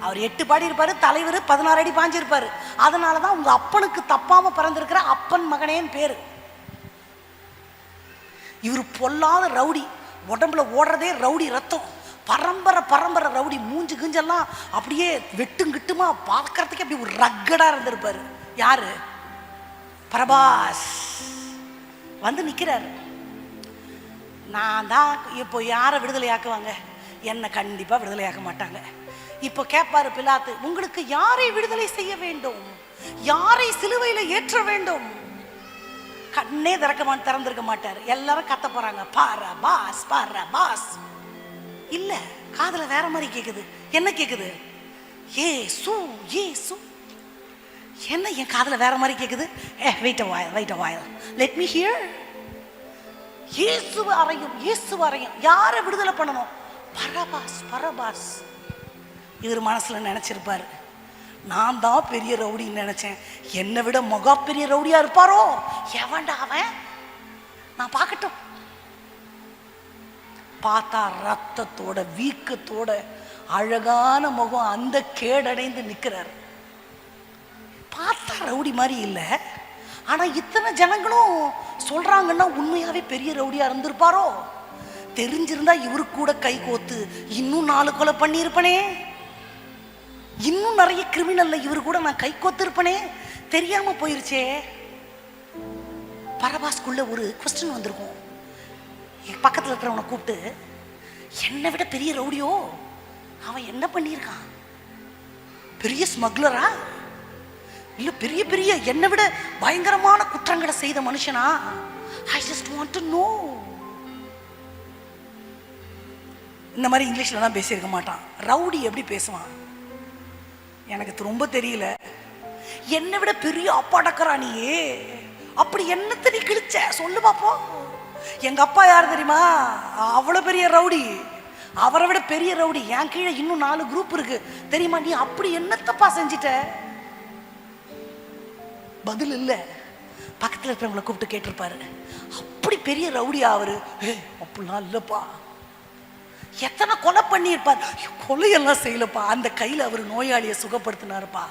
அவர் 8 பாடி இருப்பாரு, தலைவர் 16 அடி பாஞ்சிருப்பாரு. அதனாலதான் உங்க அப்பனுக்கு தப்பாம பிறந்திருக்கிற அப்பன் மகனேன்னு பேரு. இவர் பொல்லாத ரவுடி, உடம்புல ஓடுறதே ரவுடி ரத்தம், பரம்பரை பரம்பரை ரவுடி, மூஞ்சு கிஞ்செல்லாம் அப்படியே வெட்டுங்கிட்டுமா பார்க்கறதுக்கு அப்படி ஒரு ரக்கடா இருந்திருப்பாரு. யாரு? பரபாஸ் வந்து நிக்கிறாரு. நான் தான் இப்போ யாரை விடுதலையாக்குவாங்க? என்னை கண்டிப்பா விடுதலையாக்க மாட்டாங்க. இப்போ கேட்பாரு பிலாத்து, உங்களுக்கு யாரை விடுதலை செய்ய வேண்டும்? யாரை சிலுவையில ஏற்ற வேண்டும்? கண்ணே திறந்திருக்க மாட்டாரு. எல்லாரும் கத்த போறாங்க, பாரா பாஸ், பாரா பாஸ். இல்ல, காதுல வேற மாதிரி கேக்குது. என்ன கேக்குது? ஏசு, ஏசு. என்ன என் காதுல வேற மாதிரி கேக்குது? Wait a while, let me hear. இயேசுவை அறையும், இயேசுவை அறையும். யாரை விடுதலை பண்ணணும்? பரபாஸ், பரபாஸ். இவர் மனசுல நினைச்சிருப்பாரு, நான் தான் பெரிய ரவுடின்னு நினைச்சேன், என்னை விட மகா பெரிய ரவுடியா இருப்பாரோ? எவன்டா அவன்? நான் பார்க்கட்டும். பார்த்தா ரத்தத்தோட வீக்கத்தோட அழகான முகம், அந்த கேடடைந்து நிக்கிறார். பார்த்தா ரவுடி மாதிரி இல்லை, ஆனா இத்தனை ஜனங்களும் சொல்றாங்கன்னா உண்மையாவே பெரிய ரவுடியா இருந்திருப்பாரோ? தெரிஞ்சிருந்தா இவரு கூட கை கோத்து இன்னும் 4 கொலை பண்ணியிருப்பனே, இன்னும் நிறைய கிரிமினல்ல இவரு கூட நான் கை கோத்து இருப்பனே. தெரியாம போயிருச்சே. பரபாஸ்குள்ள ஒரு கொஸ்டின் வந்திருக்கும். பக்கத்துல இருக்கிறவனை கூப்பிட்டு, என்னை விட பெரிய ரவுடியோ? அவன் என்ன பண்ணியிருக்கான்? பெரிய ஸ்மக்லரா? இல்ல பெரிய பெரிய என்னை விட பயங்கரமான குற்றங்களை செய்த மனுஷனா? I just want to know. இந்த மாதிரி இங்கிலீஷ்ல தான் பேசியிருக்க மாட்டான். ரவுடி எப்படி பேசுவான் எனக்கு ரொம்ப தெரியல. என்னை விட பெரிய அப்பாடக்கரா நீயே? அப்படி என்னத்தை நீ கிழிச்ச சொல்லு பாப்போம். எங்க அப்பா யார் தெரியுமா? அவ்வளவு பெரிய ரவுடி, அவரை விட பெரிய ரவுடி. என் கீழே இன்னும் 4 குரூப் இருக்கு தெரியுமா? நீ அப்படி என்னத்தப்பா செஞ்சிட்ட? பதில் இல்ல. பக்கத்துல இருக்கிறவங்களை கூப்பிட்டு கேட்டிருப்பாரு, அப்படி பெரிய ரவுடியா அவரு? அப்படிலாம் இல்லப்பா. எத்தனை கொலை பண்ணியிருப்பார்? கொலையெல்லாம் செய்யலப்பா, அந்த கையில அவரு நோயாளியை சுகப்படுத்தினாருப்பா.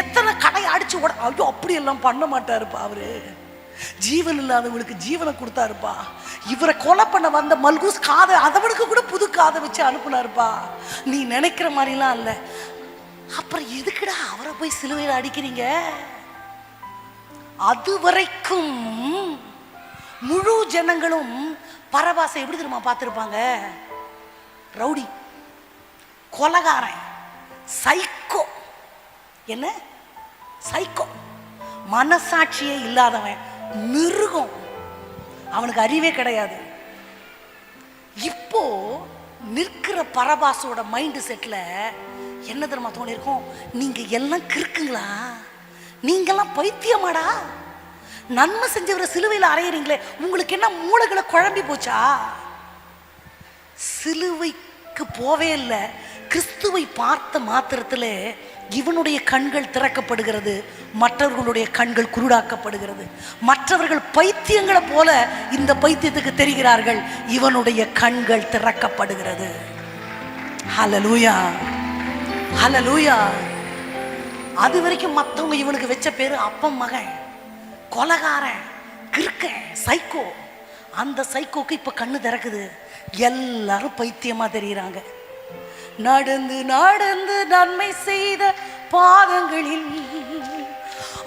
எத்தனை கடை அடிச்சு ஓட, ஐயோ அப்படியெல்லாம் பண்ண மாட்டாருப்பா. அவரு ஜீவன் இல்லாதவங்களுக்கு ஜீவனை கொடுத்தாருப்பா. இவரை கொலை பண்ண வந்த மல்கூஸ் காதை அதவனுக்கு கூட புது காதை வச்சு அனுப்புனாருப்பா. நீ நினைக்கிற மாதிரிலாம் இல்ல. அப்புறம் எதுக்குடா அவரை போய் சிலுவையில் அடிக்கிறீங்க? அது வரைக்கும் முழு ஜனங்களும் பரபாசை எப்படி தெரியுமா பார்த்திருப்பாங்க? ரவுடி, கொலைகாரன், சைக்கோ. என்ன சைக்கோ? மனசாட்சியே இல்லாதவன், மிருகம். அவனுக்கு அறிவே கிடையாது. இப்போ நிற்கிற பரபாசோட மைண்ட் செட்ல என்ன தெரியுமா தோணி இருக்கும்? நீங்க எல்லாம் கிறுக்குங்களா? நீங்கெல்லாம் பைத்தியமாடா? நன்மை செஞ்சவரை சிலுவையில் அறையிறீங்களே, உங்களுக்கு என்ன மூளைகளை குழம்பி போச்சா? சிலுவைக்கு போவே இல்லை, கிறிஸ்துவை பார்த்த மாத்திரத்தில் இவனுடைய கண்கள் திறக்கப்படுகிறது, மற்றவர்களுடைய கண்கள் குருடாக்கப்படுகிறது. மற்றவர்கள் பைத்தியங்களை போல இந்த பைத்தியத்துக்கு தெரிகிறார்கள், இவனுடைய கண்கள் திறக்கப்படுகிறது. ஹல்லேலூயா, ஹல்லேலூயா. அது வரைக்கும் மற்றவங்க இவனுக்கு வச்ச பேரு அப்பன் மகன், கொலகாரன், கிறுக்கன், சைக்கோ. அந்த சைக்கோக்கு இப்ப கண்ணு திறக்குது, எல்லாரும் பைத்தியமா தெரியுறாங்க. நடந்து நடந்து நன்மை செய்த பாதங்களில்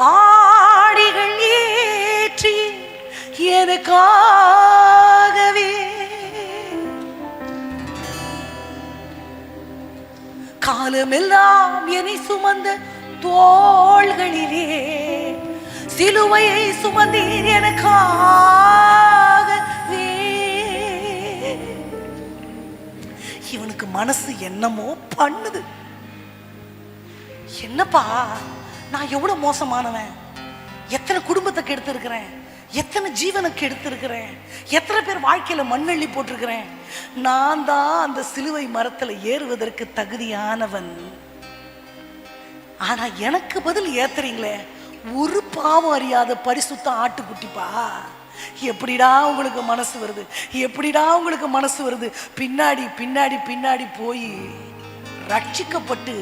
ஆடிகள் ஏற்றி எனக்காகவே காலமெல்லாம் என்னை சுமந்த தோள்களிலே சிலுவையை சுமந்தீர் எனக்காகவே. இவனுக்கு மனசு என்னமோ பண்ணுது. என்னப்பா, நான் எவ்வளவு மோசமானவன், எத்தனை குடும்பத்தை கெடுத்திருக்கிறேன், எத்தனை ஜீவனுக்கு எடுத்திருக்கிறேன், எத்தனை பேர் வாழ்க்கையில மண்ணள்ளி போட்டிருக்கிறேன். நான் தான் அந்த சிலுவை மரத்துல ஏறுவதற்கு தகுதியானவன். ஆனா எனக்கு பதில் ஏத்துறீங்களே, ஒரு பாவம் அறியாத பரிசுத்த ஆட்டுக்குட்டிப்பா. எப்படிடா உங்களுக்கு மனசு வருது, எப்படிடா உங்களுக்கு மனசு வருது? பின்னாடி பின்னாடி பின்னாடி போய் ரட்சிக்கப்பட்டு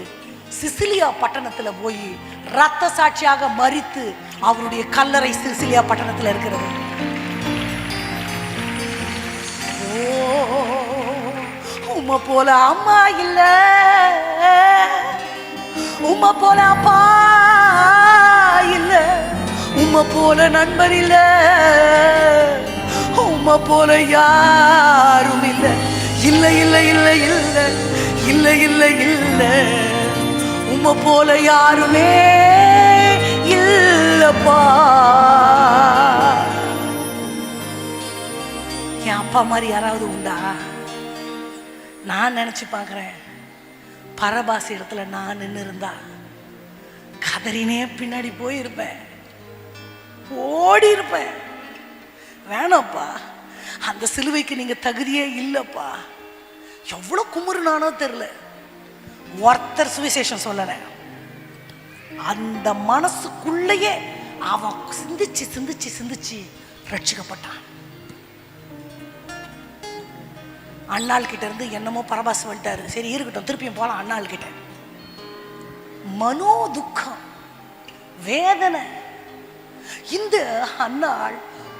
சிசிலியா பட்டணத்துல போய் ரத்த சாட்சியாக மரித்து அவருடைய கல்லறை சிசிலியா பட்டணத்துல இருக்கிறது. ஓ, உம்மை போல அம்மா இல்ல, உம்மை போல அப்பா இல்ல, உம்மை போல நண்பர் இல்ல, உம்மை போல யாரும் இல்ல. இல்ல இல்ல இல்ல இல்ல இல்ல இல்ல இல்ல, உம்மை போல யாருமே இல்லப்பா. என் அப்பா மாதிரி யாராவது உண்டா? நான் நினைச்சு பார்க்கிறேன், பரபாசி இடத்துல நான் நின்று இருந்தா கதறினே பின்னாடி போயிருப்பேன், ஓடி இருப்பேன். வேணாப்பா, அந்த சிலுவைக்கு நீங்க தகுதியே இல்லப்பா. எவ்வளவு குமுறுனானோ தெரியல, ஒருத்தர் சுவிசேஷம் சொல்லல. அந்த மனசுக்குள்ளேயே அவன் சிந்திச்சு சிந்திச்சு சிந்திச்சு ரட்சிக்கப்பட்டான். அண்ணாள் கிட்ட இருந்து என்னமோ பரபாசு வந்துட்டாரு, சரி இருக்கட்டும், திருப்பியும் போலாம் அண்ணாள் கிட்ட. மனோ துக்கம், வேதனை. இந்த அண்ணாள்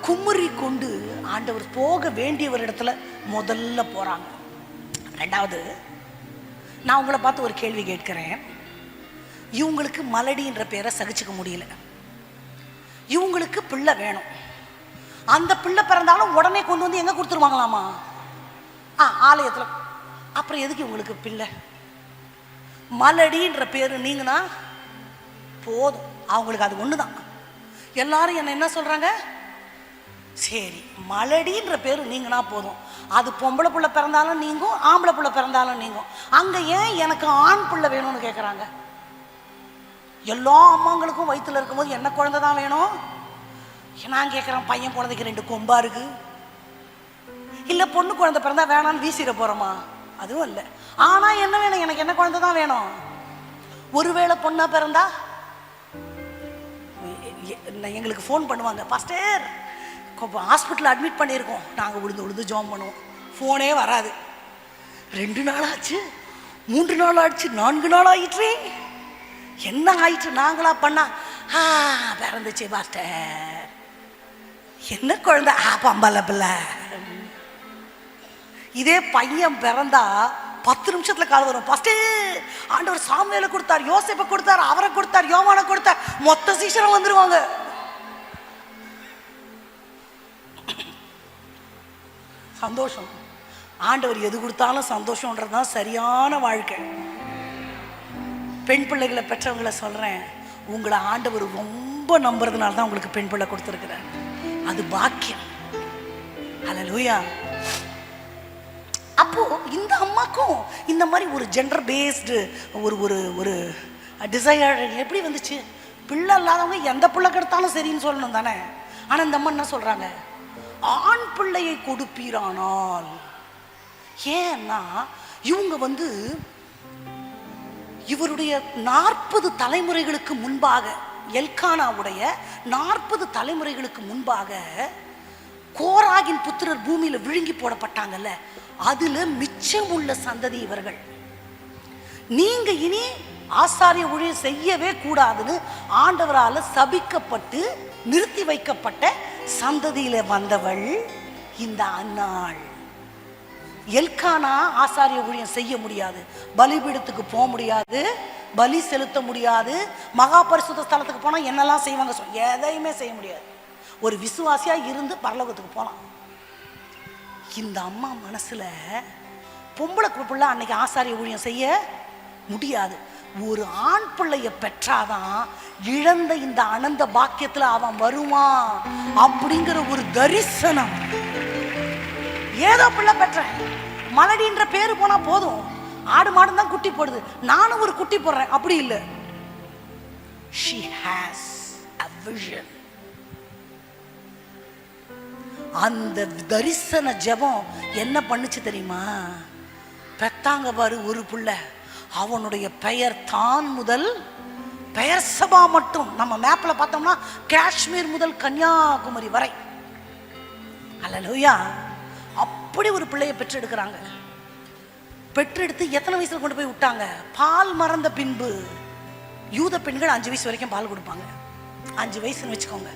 குமுறி கொண்டு ஆண்டவர் போக வேண்டியவர் இடத்துல முதல்ல போறாங்க. ரெண்டாவது, நான் உங்களை பார்த்து ஒரு கேள்வி கேட்கிறேன். இவங்களுக்கு மலடின்ற பேரை சகிச்சுக்க முடியல, இவங்களுக்கு பிள்ளை வேணும். அந்த பிள்ளை பிறந்தாலும் உடனே கொண்டு வந்து எங்க கொடுத்துருவாங்களாமா? ஆலயத்துல. அப்புறம் எதுக்கு இவங்களுக்கு பிள்ளை? மலடின்ற பேரு நீங்கன்னா போதும், அவங்களுக்கு அது ஒண்ணுதான். எல்லாரும் என்ன சொல்றாங்க? சரி, மலடின்ற பேரு நீங்கன்னா போதும், அது பொம்பளை பிள்ளை பிறந்தாலும் நீங்கும், ஆம்பளை பிள்ளை பிறந்தாலும் நீங்கும். அங்க ஏன் எனக்கு ஆண் பிள்ளை வேணும்னு கேட்குறாங்க? எல்லா அம்மாங்களுக்கும் வயிற்றுல இருக்கும்போது என்ன குழந்தை தான் வேணும்? நான் கேட்குறேன், பையன் குழந்தைக்கு 2 கொம்பா இருக்கு, இல்லை பொண்ணு குழந்தை பிறந்தா வேணான்னு வீசிட போறோமா? அதுவும் இல்லை. ஆனா என்ன வேணும்? எனக்கு என்ன குழந்தை தான் வேணும்? ஒருவேளை பொண்ணா பிறந்தா எங்களுக்கு ஃபோன் பண்ணுவாங்க, பாஸ்டர் ஹாஸ்பிட்டல் அட்மிட் பண்ணியிருக்கோம், நாங்கள் விழுந்து விழுந்து ஜாம் பண்ணுவோம், ஃபோனே வராது. 2 நாள் ஆச்சு, 3 நாள் ஆச்சு, 4 நாள் ஆயிடுச்சு. என்ன ஆயிடுச்சு? நாங்களா பண்ணா பிறந்துச்சு பாஸ்டர். என்ன குழந்தை? பம்பல பிள்ளை. இதே பையன் பிறந்தா 10 நிமிஷத்துல கால் வரும், பாஸ்டர் ஆண்டவர் சாமுவேலை கொடுத்தார், யோசேப்பை கொடுத்தார், அவரை கொடுத்தார், யோவானை கொடுத்தார், மொத்த சீசனம் வந்துருவாங்க. சந்தோஷம். ஆண்டவர் எது கொடுத்தாலும் சந்தோஷம்ன்றதுதான் சரியான வாழ்க்கை. பெண் பிள்ளைகளை பெற்றவங்களை சொல்றேன், உங்களை ஆண்டவர் ரொம்ப நம்புறதுனால தான் உங்களுக்கு பெண் பிள்ளை கொடுத்துருக்கிறார். அது பாக்கியம். ஹல்லேலூயா. அப்போ இந்த அம்மாக்கும் இந்த மாதிரி ஒரு ஜெண்டர் பேஸ்டு ஒரு ஒரு ஒரு டிசையர் எப்படி வந்துச்சு? பிள்ளை இல்லாதவங்க எந்த பிள்ளை கெடுத்தாலும் சரின்னு சொல்லணும் தானே. ஆனா இந்த அம்மா என்ன சொல்றாங்க? ஆண் பிள்ளையை கொடுப்பீரானால். ஏன்னா இவங்க இவருடைய 40 தலைமுறைகளுக்கு முன்பாக, எல்கானாவுடைய 40 தலைமுறைகளுக்கு முன்பாக கோராகின் புத்திரர் பூமியில விழுங்கி போடப்பட்டாங்கல்ல, அதுல மிச்சம் உள்ள சந்ததி இவர்கள். நீங்க இனி ஆசாரிய ஊழியம் செய்யவே கூடாதுன்னு ஆண்டவரால சபிக்கப்பட்டு நிறுத்தி வைக்கப்பட்ட சந்ததியில வந்தவள் இந்த அன்னாள். எல்கானா ஆசாரிய ஊழியம் செய்ய முடியாது, பலிபீடத்துக்கு போக முடியாது, பலி செலுத்த முடியாது, மகா பரிசுத்த ஸ்தலத்துக்கு போனா என்னெல்லாம் செய்வாங்க, எதையுமே செய்ய முடியாது. ஒரு விசுவாசியா இருந்து பரலோகத்துக்கு போலாம். இந்த அம்மா மனசுல பொம்பளை பிள்ளை அன்னைக்கு ஆசாரிய ஊழியம் செய்ய முடியாது, ஒரு ஆண் பிள்ளைய பெற்றாதான் இழந்த இந்த அனந்த பாக்கியத்துல அவன் வருவான் அப்படிங்கிற ஒரு தரிசனம். ஏதோ பிள்ளை பெற்றேன், மலடின்ற பேரு போனா போதும், ஆடு மாடு தான் குட்டி போடுது, நானும் ஒரு குட்டி போடுறேன், அப்படி இல்லை. She has a vision. அந்த தரிசன ஜெபம் என்ன பண்ணுச்சு தெரியுமா? பெத்தாங்க பாரு ஒரு புள்ள, அவனுடைய பெயர் தான் முதல் பெயர் சபா மட்டும், நம்ம மேப்ல பார்த்தோம்னா காஷ்மீர் முதல் கன்னியாகுமரி வரை. அல்லேலூயா. அப்படி ஒரு பிள்ளையை பெற்றெடுக்கிறாங்க. பெற்றெடுத்து எத்தனை வயசுல கொண்டு போய் விட்டாங்க? பால் மறந்த பின்பு. யூத பெண்கள் 5 வயசு வரைக்கும் பால் கொடுப்பாங்க. 5 வயசுன்னு வச்சுக்கோங்க.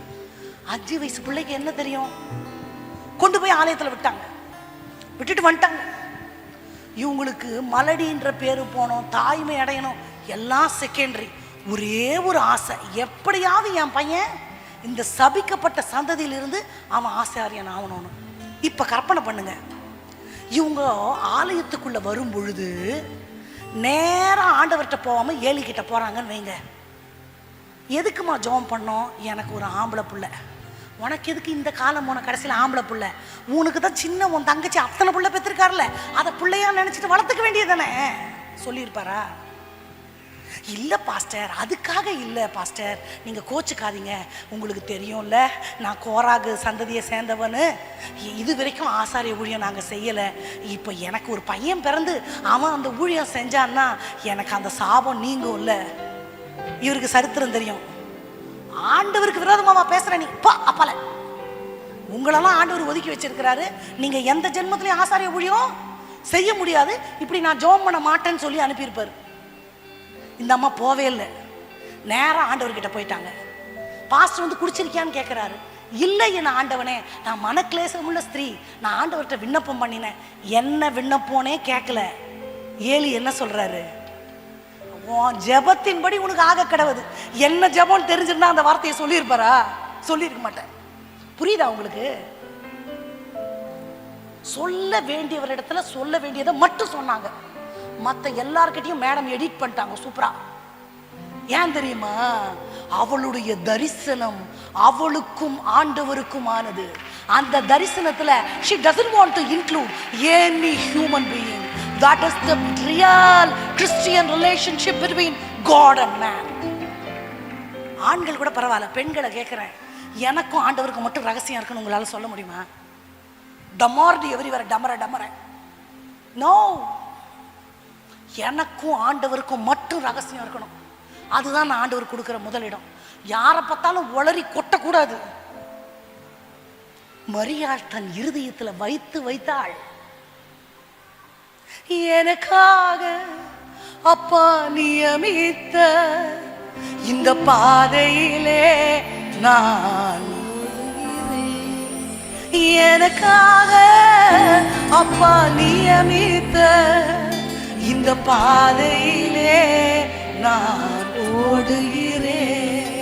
5 வயசு பிள்ளைக்கு என்ன தெரியும்? கொண்டு போய் ஆலயத்தில் விட்டாங்க, விட்டுட்டு வந்துட்டாங்க. இவங்களுக்கு மலடின்ற பேரு போனோம், தாய்மை அடையணும், எல்லாம் செகண்டரி. ஒரே ஒரு ஆசை, எப்படியாவது என் பையன் இந்த சபிக்கப்பட்ட சந்ததியிலிருந்து அவன் ஆசாரியன் ஆகணும்னு. இப்ப கற்பனை பண்ணுங்க, இவங்க ஆலயத்துக்குள்ள வரும் பொழுது நேரம் ஆண்டவர்கிட்ட போகாம ஏலிக்கிட்ட போறாங்கன்னு வைங்க. எதுக்குமா ஜெபம் பண்ணோம்? எனக்கு ஒரு ஆம்பளை புள்ள. உனக்கு எதுக்கு இந்த காலம் போன கடைசியில் ஆம்பளை புள்ள? உனக்கு தான் சின்ன உன் தங்கச்சி அத்தனை புள்ள பெற்றிருக்காருல, அதை பிள்ளையா நினைச்சிட்டு வளர்த்துக்க வேண்டியதானே சொல்லியிருப்பாரா? இல்லை பாஸ்டர், அதுக்காக இல்லை பாஸ்டர், நீங்கள் கோச்சுக்காதீங்க, உங்களுக்கு தெரியும்ல நான் கோராகு சந்ததியை சேர்ந்தவனு, இது வரைக்கும் ஆசாரிய ஊழியம் நாங்கள் செய்யலை, இப்போ எனக்கு ஒரு பையன் பிறந்து அவன் அந்த ஊழியம் செஞ்சான்னா எனக்கு அந்த சாபம் நீங்கும்ல. இவருக்கு சரித்திரம் தெரியும். ஆண்டவருக்கு விரோதமாவா பேசுற நீ? அப்பால உங்களெல்லாம் ஆண்டவர் ஒதுக்கி வச்சிருக்கிறாரு, நீங்க எந்த ஜென்மத்திலையும் ஆசாரிய ஊழியம் செய்ய முடியாது, இப்படி நான் ஜெபம் பண்ண மாட்டேன்னு சொல்லி அனுப்பியிருப்பாரு. இந்த அம்மா போவே இல்லை, நேரம் ஆண்டவர்கிட்ட போயிட்டாங்க. பாஸ்டர் வந்து குடிச்சிருக்கியான்னு கேட்கிறாரு. இல்லை என் ஆண்டவனே, நான் மனக்லேசமுள்ள ஸ்திரீ, நான் ஆண்டவர்கிட்ட விண்ணப்பம் பண்ணினேன். என்ன விண்ணப்பம்னே கேட்கல. ஏலி என்ன சொல்றாரு? ஜெபத்தின்படி உனக்கு ஆக கடவுது. என்ன ஜெபம் தெரிஞ்சிருந்தா அந்த வார்த்தையை சொல்லியிருப்பாரா? சொல்லியிருக்க மாட்டேன். புரியுதா உங்களுக்கு? சொல்ல வேண்டியவரிடத்துல சொல்ல வேண்டியதை மட்டும் சொன்னாங்க, மற்ற எல்லார்கிட்டையும் மேடம் எடிட் பண்ணிட்டாங்க சூப்பரா. ஏன் தெரியுமா? அவளுடைய தரிசனம் அவளுக்கும் ஆண்டவருக்கும் ஆனது. அந்த தரிசனத்துல she doesn't want to include any human being. That is the real Christian relationship between God and man. ஆண்கள் கூட பரவாயில்ல, பெண்களை கேட்கிறேன், எனக்கும் ஆண்டவருக்கும் மட்டும் ரகசியம் இருக்குன்னு உங்களால சொல்ல முடியுமா? டமார்டி எவரிவர டமர டமர நோ, எனக்கும் ஆண்டவருக்கும் மட்டும் ரகசியம் இருக்கணும். அதுதான் நான் ஆண்டவர் கொடுக்கிற முதலிடம். யாரை பார்த்தாலும் உளறி கொட்டக்கூடாது. மரியாள் தன் இருதயத்துல வைத்தாள், எனக்காக அப்பா நியமித்த இந்த பாதையிலே நான், எனக்காக அப்பா நியமித்த இந்த பாதையிலே நான் ஓடுகிறேன்.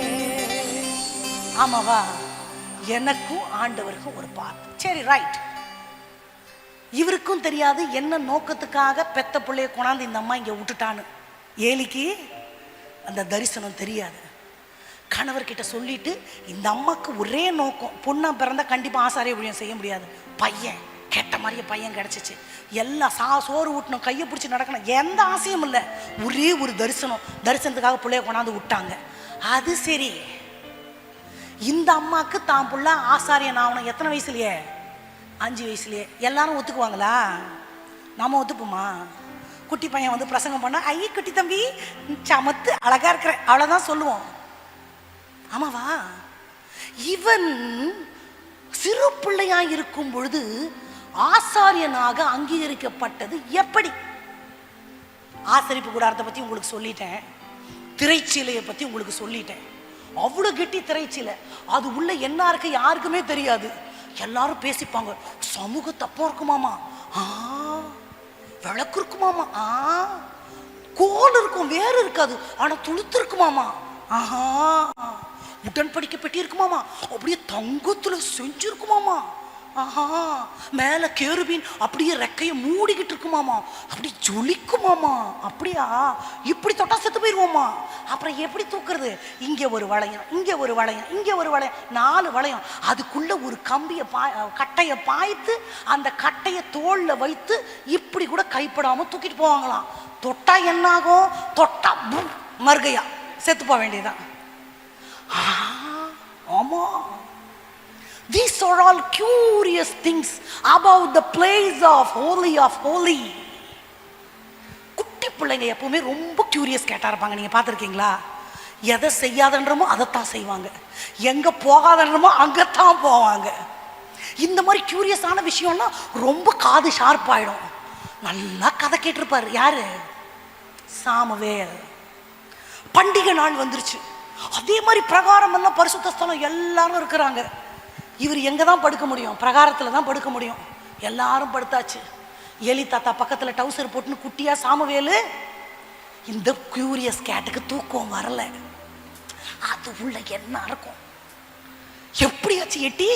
ஆமாவா? எனக்கும் ஆண்டவருக்கும் ஒரு பாதை. சரி, ரைட். இவருக்கும் தெரியாது என்ன நோக்கத்துக்காக பெத்த பிள்ளைய கொண்டாந்து இந்த அம்மா இங்கே விட்டுட்டான்னு. ஏலிக்கு அந்த தரிசனம் தெரியாது. கணவர்கிட்ட சொல்லிட்டு இந்த அம்மாவுக்கு ஒரே நோக்கம், பொண்ணா பிறந்தா கண்டிப்பாக ஆசாரிய ஊழியம் செய்ய முடியாது, பையன் கேட்ட மாதிரியே பையன் கிடச்சிச்சு, எல்லாம் சோறு ஊட்டணும், கையை பிடிச்சி நடக்கணும், எந்த ஆசையும் இல்லை, ஒரே ஒரு தரிசனத்துக்காக பிள்ளைய கொண்டாந்து விட்டாங்க. அது சரி, இந்த அம்மாவுக்கு தான் புள்ள ஆசாரியன் ஆகணும். எத்தனை வயசுலையே? 5 வயசுலயே. எல்லாரும் ஒத்துக்குவாங்களா? நாம ஒத்துப்போமா? குட்டி பையன் வந்து பிரசங்கம் பண்ணா, ஐய குட்டி தம்பி சமத்து அழகா இருக்கிற, அவ்வளவுதான் சொல்லுவோம். ஆமாவா? இவன் சிறு பிள்ளையா இருக்கும் பொழுது ஆசாரியனாக அங்கீகரிக்கப்பட்டது எப்படி? ஆசரிப்பு கூடாரத்தை பத்தி உங்களுக்கு சொல்லிட்டேன், திரைச்சீலையை பத்தி உங்களுக்கு சொல்லிட்டேன். அவ்வளவு கெட்டி திரைச்சீலை, அது உள்ள என்ன இருக்கு யாருக்குமே தெரியாது. எல்லாரும் பேசிப்பாங்க, சமூக தப்பம் இருக்குமாமா, விளக்கு இருக்குமாமா, கோல் இருக்கும், வேறு இருக்காது, ஆனா துளுத்து இருக்குமாமா, உடன்படிக்கை பெட்டி இருக்குமாமா, அப்படியே தங்கத்துல செஞ்சிருக்குமாமா, மேல கேருபீன் அப்படியே ரெக்கைய மூடிக்கிட்டு இருக்குமாமா, அப்படி ஜொலிக்குமாமா. அப்படியா? இப்படி தொட்டா செத்து போயிருவோமா? அப்புறம் எப்படி தூக்குறது? இங்க ஒரு வளையம், இங்க ஒரு வளையம், இங்க ஒரு வளையம், 4 வளையம். அதுக்குள்ள ஒரு கம்பிய கட்டைய பாய்த்து அந்த கட்டைய தோல்ல வைத்து இப்படி கூட கைப்படாம தூக்கிட்டு போவாங்களாம். தொட்டா என்னாகும்? தொட்டா மறுகையா செத்து போக வேண்டியதுதான். ஆமா, these are all curious things about the place of holy. குட்டி பிள்ளைங்க எப்பவுமே ரொம்ப கியூரியஸ் கேட்டா இருப்பாங்க. நீங்க பார்த்துருக்கீங்களா? எதை செய்யாதன்றமோ அதைத்தான் செய்வாங்க, எங்க போகாதன்றமோ அங்கத்தான் போவாங்க. இந்த மாதிரி கியூரியஸான விஷயம்னா ரொம்ப காது ஷார்ப் ஆயிடும். நல்லா கதை கேட்டிருப்பாரு. யாரு? சாமுவேல். பண்டிகை நாள் வந்துருச்சு. அதே மாதிரி பிரகாரம் எல்லாம் பரிசுத்த ஸ்தலம் எல்லாரும் இருக்கிறாங்க. இவர் எங்க தான் படுக்க முடியும்? பிரகாரத்துல தான் படுக்க முடியும். எல்லாரும் படுத்தாச்சு. ஏலி தாத்தா பக்கத்துல டவுசர் போட்டுன்னு குட்டியா சாமுவேலு. இந்த கியூரியஸ் கேட்டுக்கு தூக்கம் வரல. அது உள்ள என்ன இருக்கும்? எப்படியாச்சு எட்டி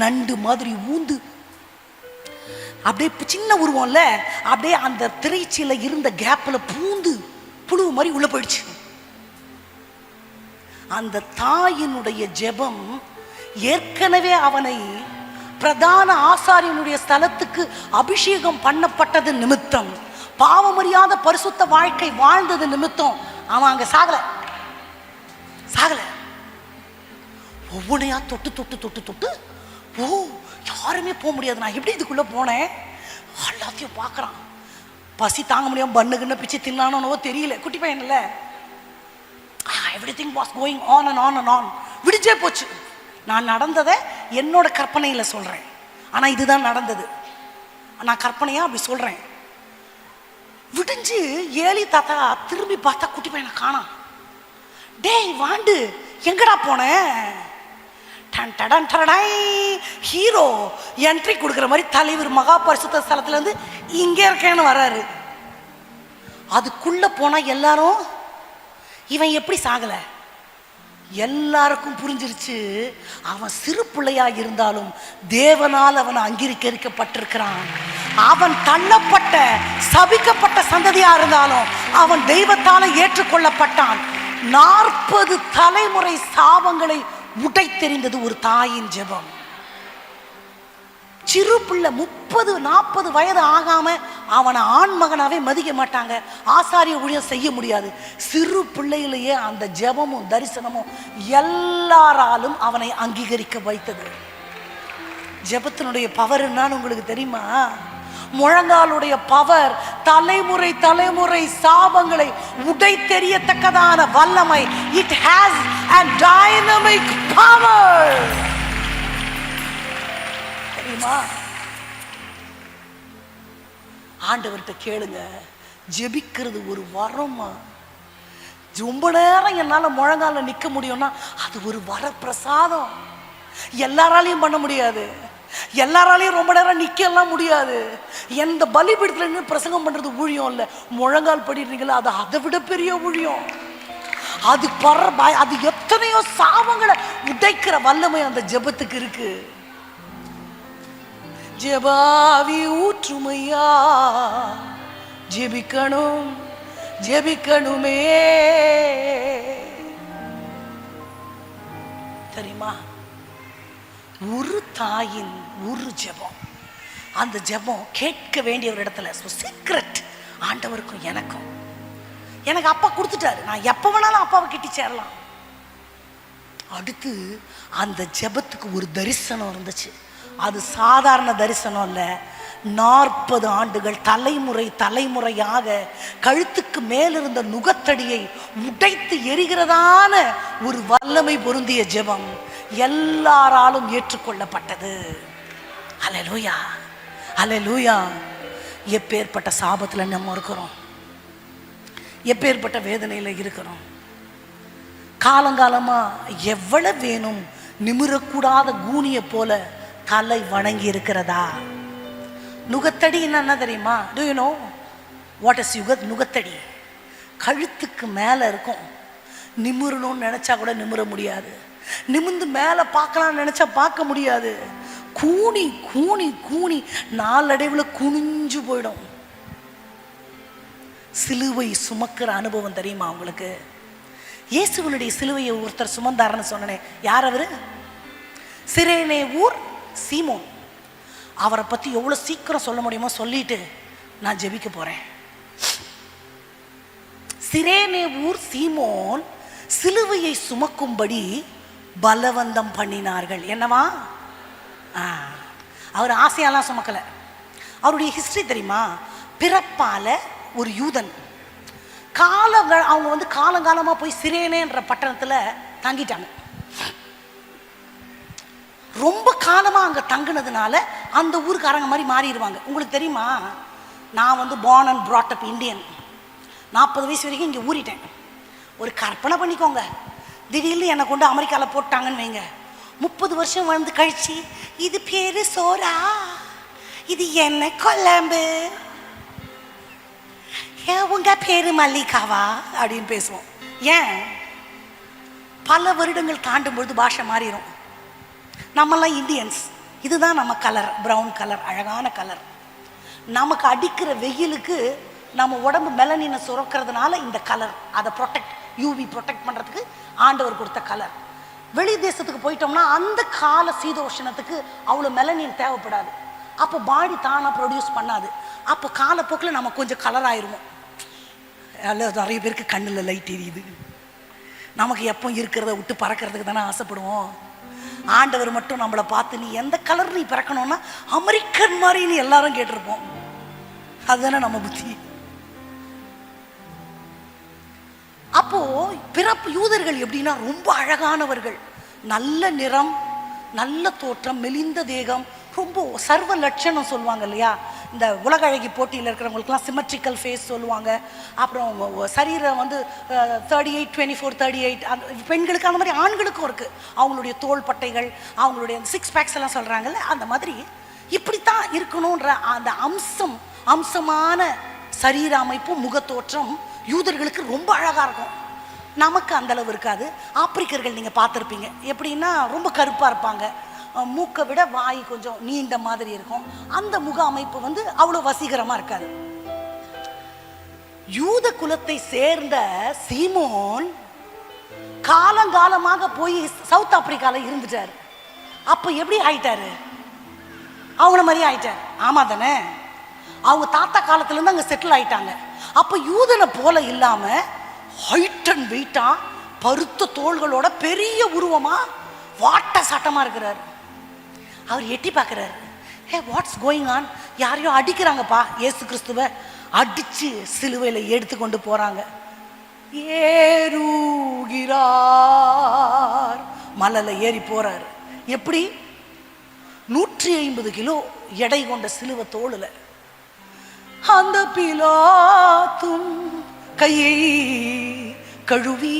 நண்டு மாதிரி ஊந்து அப்படியே சின்ன உருவம்ல, அப்படியே அந்த திரைச்சியில இருந்த கேப்ல பூந்து புழு மாதிரி உள்ள போயிடுச்சு. அந்த தாயினுடைய ஜெபம் ஏற்கனவே அவனை பிரதான ஆசாரியனுடைய ஸ்தலத்துக்கு அபிஷேகம் பண்ணப்பட்டது நிமித்தம், பாவமறியாத பரிசுத்த வாழ்க்கை வாழ்ந்தது நிமித்தம் அவன் அங்க சாகல. ஒவ்வொன்னையா தொட்டு தொட்டு தொட்டு தொட்டு, ஓ யாருமே போக முடியாது, நான் எப்படி இதுக்குள்ள போனேன்? எல்லாத்தையும் பார்க்கறான். பசி தாங்க முடியாம பண்ணுக்குன்னு பிச்சு தின்னானோ தெரியல, குட்டி பையன்ல. everything was going on and on and on. விடிஞ்சே போச்சு. நான் நடந்ததை என்னோட கற்பனையில சொல்றேன், ஆனா இதுதான் நடந்தது. நான் கற்பனையா அப்படி சொல்றேன். விடிஞ்சு ஏலி தாத்தா திரும்பி பார்த்தா குட்டி பையனை காணோம். டேய் வாண்டு, எங்கடா போன? ஹீரோ என்ட்ரி கொடுக்குற மாதிரி தலைவர் மகா பரிசுத்த ஸ்தலத்துல இருந்து இங்க இருக்கேன்னு வர்றாரு. அதுக்குள்ள போனா எல்லாரும் இவன் எப்படி சாகல? எல்லாருக்கும் புரிஞ்சிருச்சு, அவன் சிறு பிள்ளையா இருந்தாலும் தேவனால் அவன் அங்கீகரிக்கப்பட்டிருக்கிறான். அவன் தள்ளப்பட்ட சபிக்கப்பட்ட சந்ததியா இருந்தாலும் அவன் தெய்வத்தால ஏற்றுக்கொள்ளப்பட்டான். 40 தலைமுறை சாபங்களை உடைத்தெறிந்தது ஒரு தாயின் ஜெபம். சிறு பிள்ளை 30-40 வயது ஆகாம அவனை ஆண் மகனாவே மதிக்க மாட்டாங்க, ஆசாரிய ஊழியம் செய்ய முடியாது. சிறு பிள்ளையிலேயே அந்த ஜெபமும் தரிசனமும் எல்லாராலும் அவனை அங்கீகரிக்க வைத்தது. ஜெபத்தினுடைய பவர் என்னன்னு உங்களுக்கு தெரியுமா? முழங்காலுடைய பவர் தலைமுறை தலைமுறை சாபங்களை உடைத்தெறியத்தக்கதான வல்லமை. It has a dynamic power. தெரியுமா? ஆண்டவர்கிட்ட கேளுங்க, ஜெபிக்கிறது ஒரு வரமா. ரொம்ப நேரம் என்னால முழங்கால நிக்க முடியும்னா அது ஒரு வரப்பிரசாதம். எல்லாராலையும் பண்ண முடியாது, எல்லாராலையும் ரொம்ப நேரம் நிக்கலாம் முடியாது. எந்த பலிபீடத்துல நின்று பிரசங்கம் பண்றது ஊழியம் இல்ல. முழங்கால் படிக்கிறீங்களா, அது அதை விட பெரிய ஊழியம். அது அது எத்தனையோ சாபங்களை உடைக்கிற வல்லமை அந்த ஜெபத்துக்கு இருக்கு. ஜெபாவி ஊற்றுமையா, ஜெபிக்கணும் ஜெபிக்கணுமே. தெரியுமா? ஒரு தாயின் ஒரு ஜெபம், அந்த ஜெபம் கேட்க வேண்டிய ஒரு இடத்துல சீக்ரெட். ஆண்டவருக்கும் எனக்கும், எனக்கு அப்பா கொடுத்துட்டாரு, நான் எப்ப வேணாலும் அப்பாவை கிட்டி சேரலாம். அடுத்து அந்த ஜெபத்துக்கு ஒரு தரிசனம் இருந்துச்சு. அது சாதாரண தரிசனம் இல்லை. 40 ஆண்டுகள் தலைமுறை தலைமுறையாக கழுத்துக்கு மேலிருந்த நுகத்தடியை உடைத்து எரிகிறதான ஒரு வல்லமை பொருந்திய ஜெபம் எல்லாராலும் ஏற்றுக்கொள்ளப்பட்டது. அல்லேலூயா, அல்லேலூயா. எப்பேற்பட்ட சாபத்தில் நம்ம இருக்கிறோம், எப்பேற்பட்ட வேதனையில் இருக்கிறோம். காலங்காலமா எவ்வளவு வேணும் நிமிரக்கூடாத கூனியை போல தலை வணங்கி இருக்கிறதா? நுகத்தடி என்ன தெரியுமா? Do you know what is நுகத்தடி? கழுத்துக்கு மேலே இருக்கும். நிமிரணும்னு நினச்சா கூட நிமிர முடியாது. நிமிர்ந்து மேலே பார்க்கலாம்னு நினச்சா பார்க்க முடியாது. கூனி கூனி கூனி நாளடைவில் குனிஞ்சு போயிடும். சிலுவை சுமக்கிற அனுபவம் தெரியுமா உங்களுக்கு? இயேசுவனுடைய சிலுவையை ஒருத்தர் சுமந்தாருன்னு சொன்னனே, யார் அவரு? சிரேனே ஊர் சீமோன். அவரை பற்றி எவ்வளோ சீக்கிரம் சொல்ல முடியுமோ சொல்லிட்டு நான் ஜெபிக்க போகிறேன். சிரேனே ஊர் சீமோன் சிலுவையை சுமக்கும்படி பலவந்தம் பண்ணினார்கள். என்னவா? அவர் ஆசையெல்லாம் சுமக்கலை. அவருடைய ஹிஸ்டரி தெரியுமா? பிறப்பால ஒரு யூதன். அவங்க வந்து காலங்காலமாக போய் சிரேனேன்ற பட்டணத்தில் தங்கிட்டாங்க. ரொம்ப காலமாக அங்கே தங்கினதுனால அந்த ஊருக்காரங்க மாதிரி மாறிடுவாங்க. உங்களுக்கு தெரியுமா, நான் வந்து born and brought up Indian. 40 வயசு வரைக்கும் இங்கே ஊறிட்டேன். ஒரு கற்பனை பண்ணிக்கோங்க, திடீர்னு என்னை கொண்டு அமெரிக்காவில் போட்டாங்கன்னு வைங்க. 30 வருஷம் வந்து கழிச்சு இது பேரு சோறா, இது என்ன குழம்பு, உங்க பேரு மல்லிகாவா அப்படின்னு பேசுவோம். ஏன்? பல வருடங்கள் தாண்டும் பொழுது பாஷை மாறிடும். நம்மெல்லாம் இந்தியன்ஸ், இதுதான் நம்ம கலர், ப்ரௌன் கலர், அழகான கலர். நமக்கு அடிக்கிற வெயிலுக்கு நம்ம உடம்பு மெலனினை சுரக்கிறதுனால இந்த கலர், அதை யூவி ப்ரொடெக்ட் பண்ணுறதுக்கு ஆண்டவர் கொடுத்த கலர். வெளி தேசத்துக்கு போயிட்டோம்னா அந்த கால சீதோஷணத்துக்கு அவ்வளோ மெலனின் தேவைப்படாது. அப்போ பாடி தானாக ப்ரொடியூஸ் பண்ணாது. அப்போ காலப்போக்கில் நம்ம கொஞ்சம் கலர் ஆயிடுவோம். அதில் நிறைய பேருக்கு கண்ணில் லைட் எரியுது. நமக்கு எப்போ இருக்கிறத விட்டு பறக்கிறதுக்கு தானே ஆசைப்படுவோம். ஆண்டவர் மட்டும் நம்மளை பார்த்து நீ எந்த கலர் நீ பிறக்கணும்னா அமெரிக்கன் மாதிரி நீ எல்லாரும் கேட்டிருப்போம். அதுதானே நம்ம புத்தி. அப்போ பிறப்பு யூதர்கள் எப்படின்னா ரொம்ப அழகானவர்கள், நல்ல நிறம், நல்ல தோற்றம், மெலிந்த தேகம், ரொம்ப சர்வ லட்சணம் சொல்லுவாங்க இல்லையா. இந்த உலக அழகி போட்டியில் இருக்கிறவங்களுக்குலாம் சிமெட்ரிக்கல் ஃபேஸ் சொல்லுவாங்க. அப்புறம் சரீரம் வந்து 38, 24, 38 அந்த பெண்களுக்கு, அந்த மாதிரி ஆண்களுக்கும் இருக்குது. அவங்களுடைய தோள் பட்டைகள், அவங்களுடைய 6 பேக்ஸ் எல்லாம் சொல்கிறாங்கல்ல, அந்த மாதிரி இப்படித்தான் இருக்கணுன்ற அந்த அம்சமான சரீர அமைப்பும் முகத்தோற்றம் யூதர்களுக்கு ரொம்ப அழகாக இருக்கும். நமக்கு அந்தளவு இருக்காது. ஆப்பிரிக்கர்கள் நீங்கள் பார்த்துருப்பீங்க, எப்படின்னா ரொம்ப கருப்பாக இருப்பாங்க. மூக்கை விட வாய் கொஞ்சம் நீண்ட மாதிரி இருக்கும். அந்த முக அமைப்பு வந்து அவ்வளோ வசீகரமாக இருக்காது. யூத குலத்தை சேர்ந்த சீமோன் காலங்காலமாக போய் சவுத் ஆப்பிரிக்காவில் இருந்துட்டார். அப்போ எப்படி ஆயிட்டாரு? அவங்கள மாதிரி ஆயிட்டார். ஆமா தானே? அவங்க தாத்தா காலத்துலேருந்து அங்கே செட்டில் ஆயிட்டாங்க. அப்போ யூதனை போல இல்லாமல் ஹைட் அண்ட் வெயிட்டா, பருத்த தோள்களோட, பெரிய உருவமா, வாட்ட சாட்டமாக இருக்கிறார். அவர் எட்டி பார்க்குறாரு. ஹே, வாட்ஸ் கோயிங் ஆன்? யாரையோ அடிக்கிறாங்கப்பா. இயேசு கிறிஸ்துவை அடித்து சிலுவையில் எடுத்து கொண்டு போகிறாங்க. ஏறுகிறார், மலையில் ஏறி போகிறார். எப்படி? 150 கிலோ எடை கொண்ட சிலுவை தோளில். அந்த பிலாத்தும் கையை கழுவி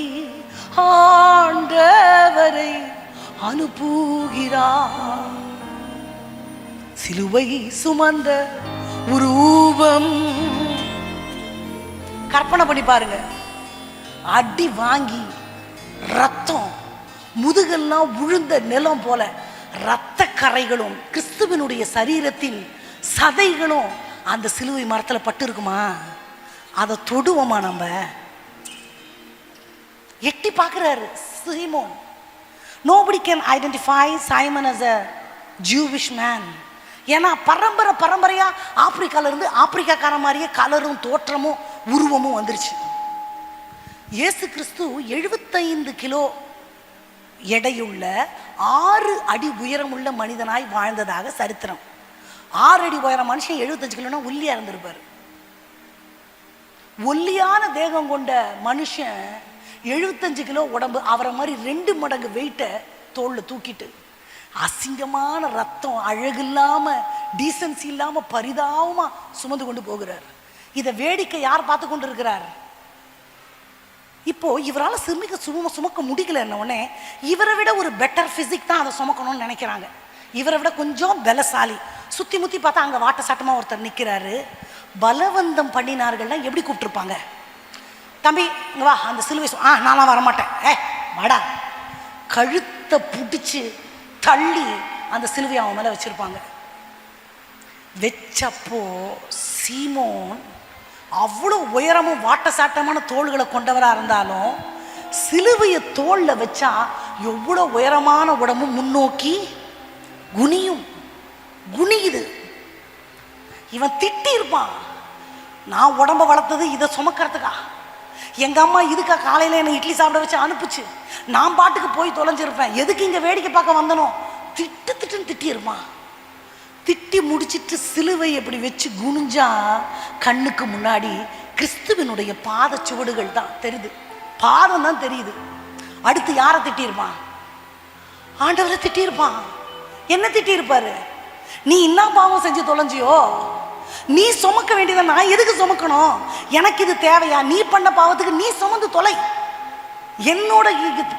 ஆண்டவரை அனுப்புகிறார். சிலுவை சுமந்த ரூபம் கற்பனை பண்ணி பாருங்க. அடி வாங்கி ரத்தம் முதுகெல்லாம் விழுந்த நிலம் போல இரத்த கரைகளும் கிறிஸ்துவனுடைய சரீரத்தின் சதைகளும் அந்த சிலுவை மரத்தில் பட்டு இருக்குமா? அதை தொடுவோமா? நம்ம எட்டி பார்க்கிறாரு சீமோன். Nobody can identify Simon as a Jewish man. ஏன்னா பரம்பரையா ஆப்பிரிக்கால இருந்து ஆப்பிரிக்காக்கார மாதிரியே கலரும் தோற்றமும் உருவமும் வந்துருச்சு. இயேசு கிறிஸ்து 75 கிலோ எடையுள்ள 6 அடி உயரமுள்ள மனிதனாய் வாழ்ந்ததாக சரித்திரம். 6 அடி உயரம் மனுஷன் 75 கிலோனா ஒல்லியா இருந்திருப்பாரு. ஒல்லியான தேகம் கொண்ட மனுஷன் 75 கிலோ உடம்பு, அவரை மாதிரி 2 மடங்கு வெயிட்டை தோல்ல தூக்கிட்டு அசிங்கமான ரத்தம், அழகில்லாம டீசன்சி இல்லாம பரிதாபமா சுமந்து கொண்டு போகிறார். இதை வேடிக்கை யார் பார்த்து கொண்டு இருக்கிறார்? இப்போ இவரால் சுமக்க முடியல. உடனே இவரை விட ஒரு பெட்டர் பிசிக் தான் அதை சுமக்கணும்னு நினைக்கிறாங்க. இவரை விட கொஞ்சம் பலசாலி. சுத்தி முத்தி பார்த்தா அங்க வாட்ட சாட்டமா ஒருத்தர் நிக்கிறாரு. பலவந்தம் பண்ணினார்கள்னா எப்படி கூப்பிட்டுருப்பாங்க? தம்பி இங்க வா, அந்த சிலுவை நான்லாம் வரமாட்டேன், வாடா. கழுத்தை பிடிச்சு தள்ளி அந்த சிலுவையை அவன் மேல வச்சிருப்பாங்க. வச்சப்போ சீமோன் அவ்வளோ உயரமும் வாட்ட சாட்டமான தோள்களை கொண்டவரா இருந்தாலும் சிலுவையை தோல்ல வச்சா எவ்வளோ உயரமான உடம்பும் முன்னோக்கி குனியுது. இவன் திட்டி இருப்பான், நான் உடம்ப வளர்த்தது இதை சுமக்கிறதுக்கா, எங்க அம்மா இதுக்கா காலையில என்னை இட்லி சாப்பிட வச்சு அனுப்புச்சு, நான் பாட்டுக்கு போய் தொலைஞ்சிருப்பேன், எதுக்கு இங்க வேடிக்கை பார்க்க வந்தனோ, திட்டுன்னு திட்டி இருப்பான். திட்டி முடிச்சிட்டு சிலுவை எப்படி வச்சு குனிஞ்சா கண்ணுக்கு முன்னாடி கிறிஸ்துவனுடைய பாத சுவடுகள் தான் தெரியுது, பாதம் தான் தெரியுது. அடுத்து யாரை திட்டியிருப்பான்? ஆண்டவரை திட்டியிருப்பான். என்ன திட்டியிருப்பாரு? நீ என்ன பாவம் செஞ்சு தொலைஞ்சியோ, நீ சுமக்க வேண்டியதை நான் எதுக்கு சுமக்கணும், எனக்கு இது தேவையா, நீ பண்ண பாவத்துக்கு நீ சுமந்து தொலை, என்னோட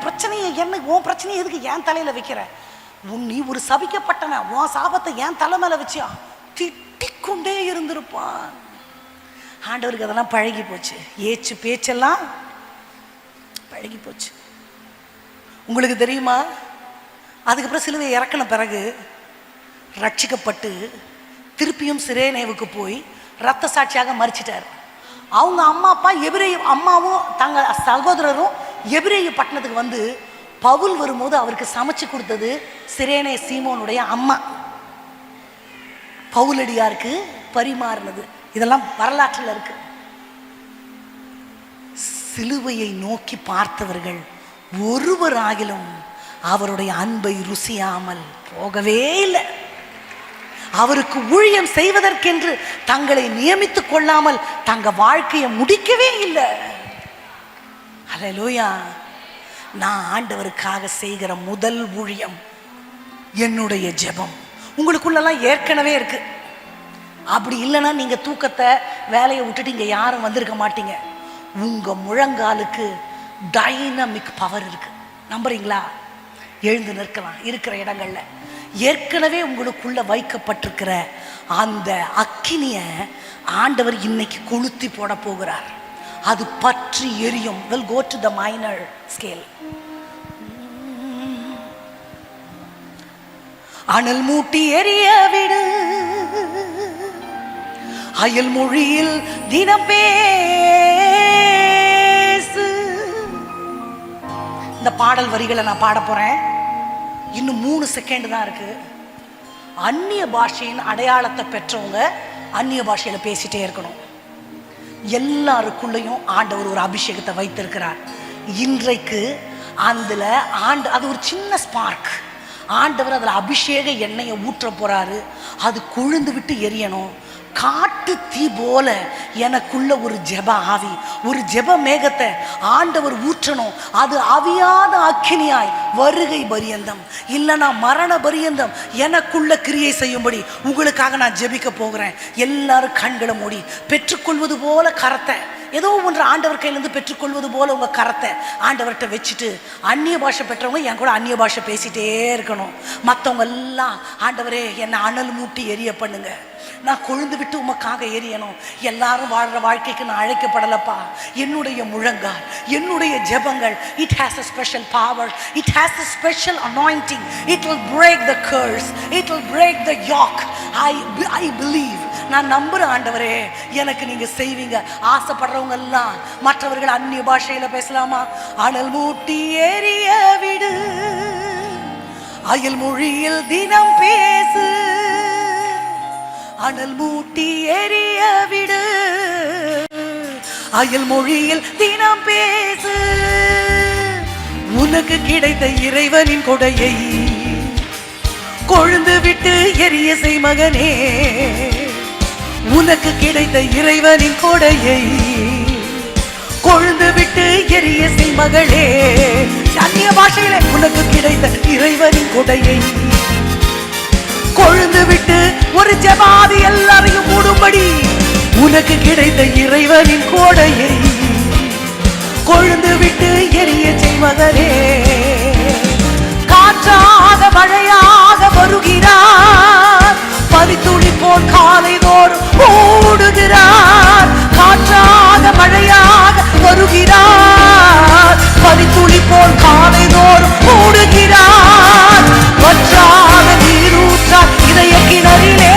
பிரச்சனையை உன் பிரச்சனையை எதுக்கு என் தலையில வைக்கிற, நீ ஒரு சபிக்கப்பட்டன, உன் சாபத்தை என் தலை மேல வச்சியா, திட்டிக்கொண்டே இருந்திருப்பான். ஆண்டவருக்கு அதெல்லாம் பழகி போச்சு, ஏச்சு பேச்செல்லாம் பழகி போச்சு. உங்களுக்கு தெரியுமா, அதுக்கப்புறம் சிலுவை இறக்கின பிறகு ரட்சிக்கப்பட்டு திருப்பியும் சிரேனேவுக்கு போய் ரத்த சாட்சியாக மரிச்சிட்டார். அவங்க அம்மா அப்பா எபிரேய அம்மாவும் தங்க சகோதரரும் எபிரேய பட்டணத்துக்கு வந்து பவுல் வரும்போது அவருக்கு சமைச்சு கொடுத்தது சிரேனே சீமோனுடைய அம்மா, பவுலடியாருக்கு பரிமாறினது. இதெல்லாம் வரலாற்றில் இருக்கு. சிலுவையை நோக்கி பார்த்தவர்கள் ஒருவராகிலும் அவருடைய அன்பை ருசியாமல் போகவே இல்லை. அவருக்கு ஊழியம் செய்வதற்கென்று தங்களை நியமித்துக் கொள்ளாமல் தங்க வாழ்க்கையை முடிக்கவே இல்லை. அல்லேலூயா. நான் ஆண்டவருக்காக செய்கிற முதல் ஊழியம் என்னுடைய ஜெபம். உங்களுக்குள்ளெல்லாம் ஏற்கனவே இருக்கு. அப்படி இல்லைன்னா நீங்க தூக்கத்தை வேலையை விட்டுட்டு இங்க யாரும் வந்திருக்க மாட்டீங்க. உங்க முழங்காலுக்கு டைனமிக் பவர் இருக்கு. நம்புறீங்களா? எழுந்து நிற்கலாம் இருக்கிற இடங்கள்ல. ஏற்கனவே உங்களுக்குள்ள வைக்கப்பட்டிருக்கிற அந்த அக்கினிய ஆண்டவர் இன்னைக்கு கொளுத்தி போட போகிறார். அது பற்றி எரியும். We'll go to the minor scale. அனல் மூட்டி எரிய விடு, அயல் மொழியில் தினம் பேசு. இந்த பாடல் வரிகளை நான் பாட போறேன். இன்னும் 3 செகண்ட் தான் இருக்கு. அந்நிய பாஷையின் அடையாளத்தை பெற்றவங்க அந்நிய பாஷையில பேசிட்டே இருக்கணும். எல்லாருக்குள்ளையும் ஆண்டவர் ஒரு அபிஷேகத்தை வைத்திருக்கிறார். இன்றைக்கு அது ஒரு சின்ன ஸ்பார்க். ஆண்டவர் அதுல அபிஷேக எண்ணெயை ஊற்ற போறாரு. அது கொழுந்து விட்டு எரியணும். காட்டு தீ போல எனக்குள்ள ஒரு ஜெப ஆவி, ஒரு ஜெப மேகத்தை ஆண்டவர் ஊற்றணும். அது அவியாத அக்கினியாய் வருகை பரியந்தம் இல்லைனா மரண பரியந்தம் எனக்குள்ள கிரியை செய்யும்படி உங்களுக்காக நான் ஜெபிக்க போகிறேன். எல்லாரும் கண்களை மூடி பெற்றுக்கொள்வது போல கரத்தை, ஏதோ ஒன்று ஆண்டவர் கையிலேருந்து பெற்றுக்கொள்வது போல உங்க கரத்தை ஆண்டவர்கிட்ட வச்சுட்டு, அந்நிய பாஷை பெற்றவங்க என் கூட அந்நிய பாஷை பேசிட்டே இருக்கணும். மற்றவங்க எல்லாம் ஆண்டவரே என்னை அனல் மூட்டி எரிய பண்ணுங்க, நான் கொழுந்து விட்டு உமக்காக எரியணும். எல்லாரும் வாழ்ற வாழ்க்கைக்கு நான் அழைக்கப்படலப்பா. என்னுடைய முழங்கால், என்னுடைய ஜெபங்கள், it has a special power, it has a special anointing, it will break the curse, it will break the yoke. I believe. நான் நம்புறேன் ஆண்டவரே, எனக்கு நீங்க செய்வீங்க. ஆசைப்படுறவங்க எல்லாம் மற்றவர்கள் அந்நிய பாஷையில பேசலாமா? அனல் மூட்டி எரிய விடு, அயல் மொழியில் தினம் பேசு, அனல் மூட்டி எரிய விடு, அயல் மொழியில் தினம் பேசு. உனக்கு கிடைத்த இறைவனின் கொடையை கொழுந்து விட்டு எரிய செய் மகனே. உனக்கு கிடைத்த இறைவனின் கொடையை கொழுந்து விட்டு எரிய செய் மகளே. அந்நிய பாஷையிலே உனக்கு கிடைத்த இறைவனின் கொடையை கொழுந்து விட்டு ஒரு ஜெபாதி எல்லாரையும் மூடும்படி உனக்கு கிடைத்த இறைவனின் கொடையை கொழுந்து விட்டு எரிய செய் மகளே. காற்றாக மழையாக வருகிறார், பனித்துளி போல் காலை தோறும் ஓடுகிறார். காற்றாக மழையாக வருகிறார், பனித்துளி போல் காலை தோறும் ஓடுகிறார். வற்றாத நீரூற்றார் இதய கிணறிலே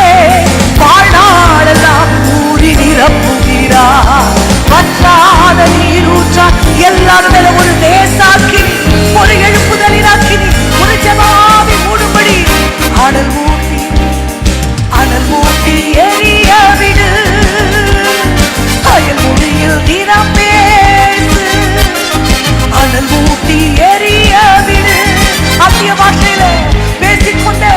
வாழ்நாளெல்லாம் ஊறி நிரப்புகிறார். வற்றாத நீரூற்றார் எல்லாரும் மேல ஒரு தேசாக்கினி, ஒரு எழுப்புதலினாக்கினி, ஒரு ஜெபாவி மூடும்படி அனல் மூட்டி எரிய விடு. அயல் மொழியில் தினம் பேசு, அனல் மூட்டி எரிய விடு. அந்நிய பாஷையில பேசிக்கொண்டே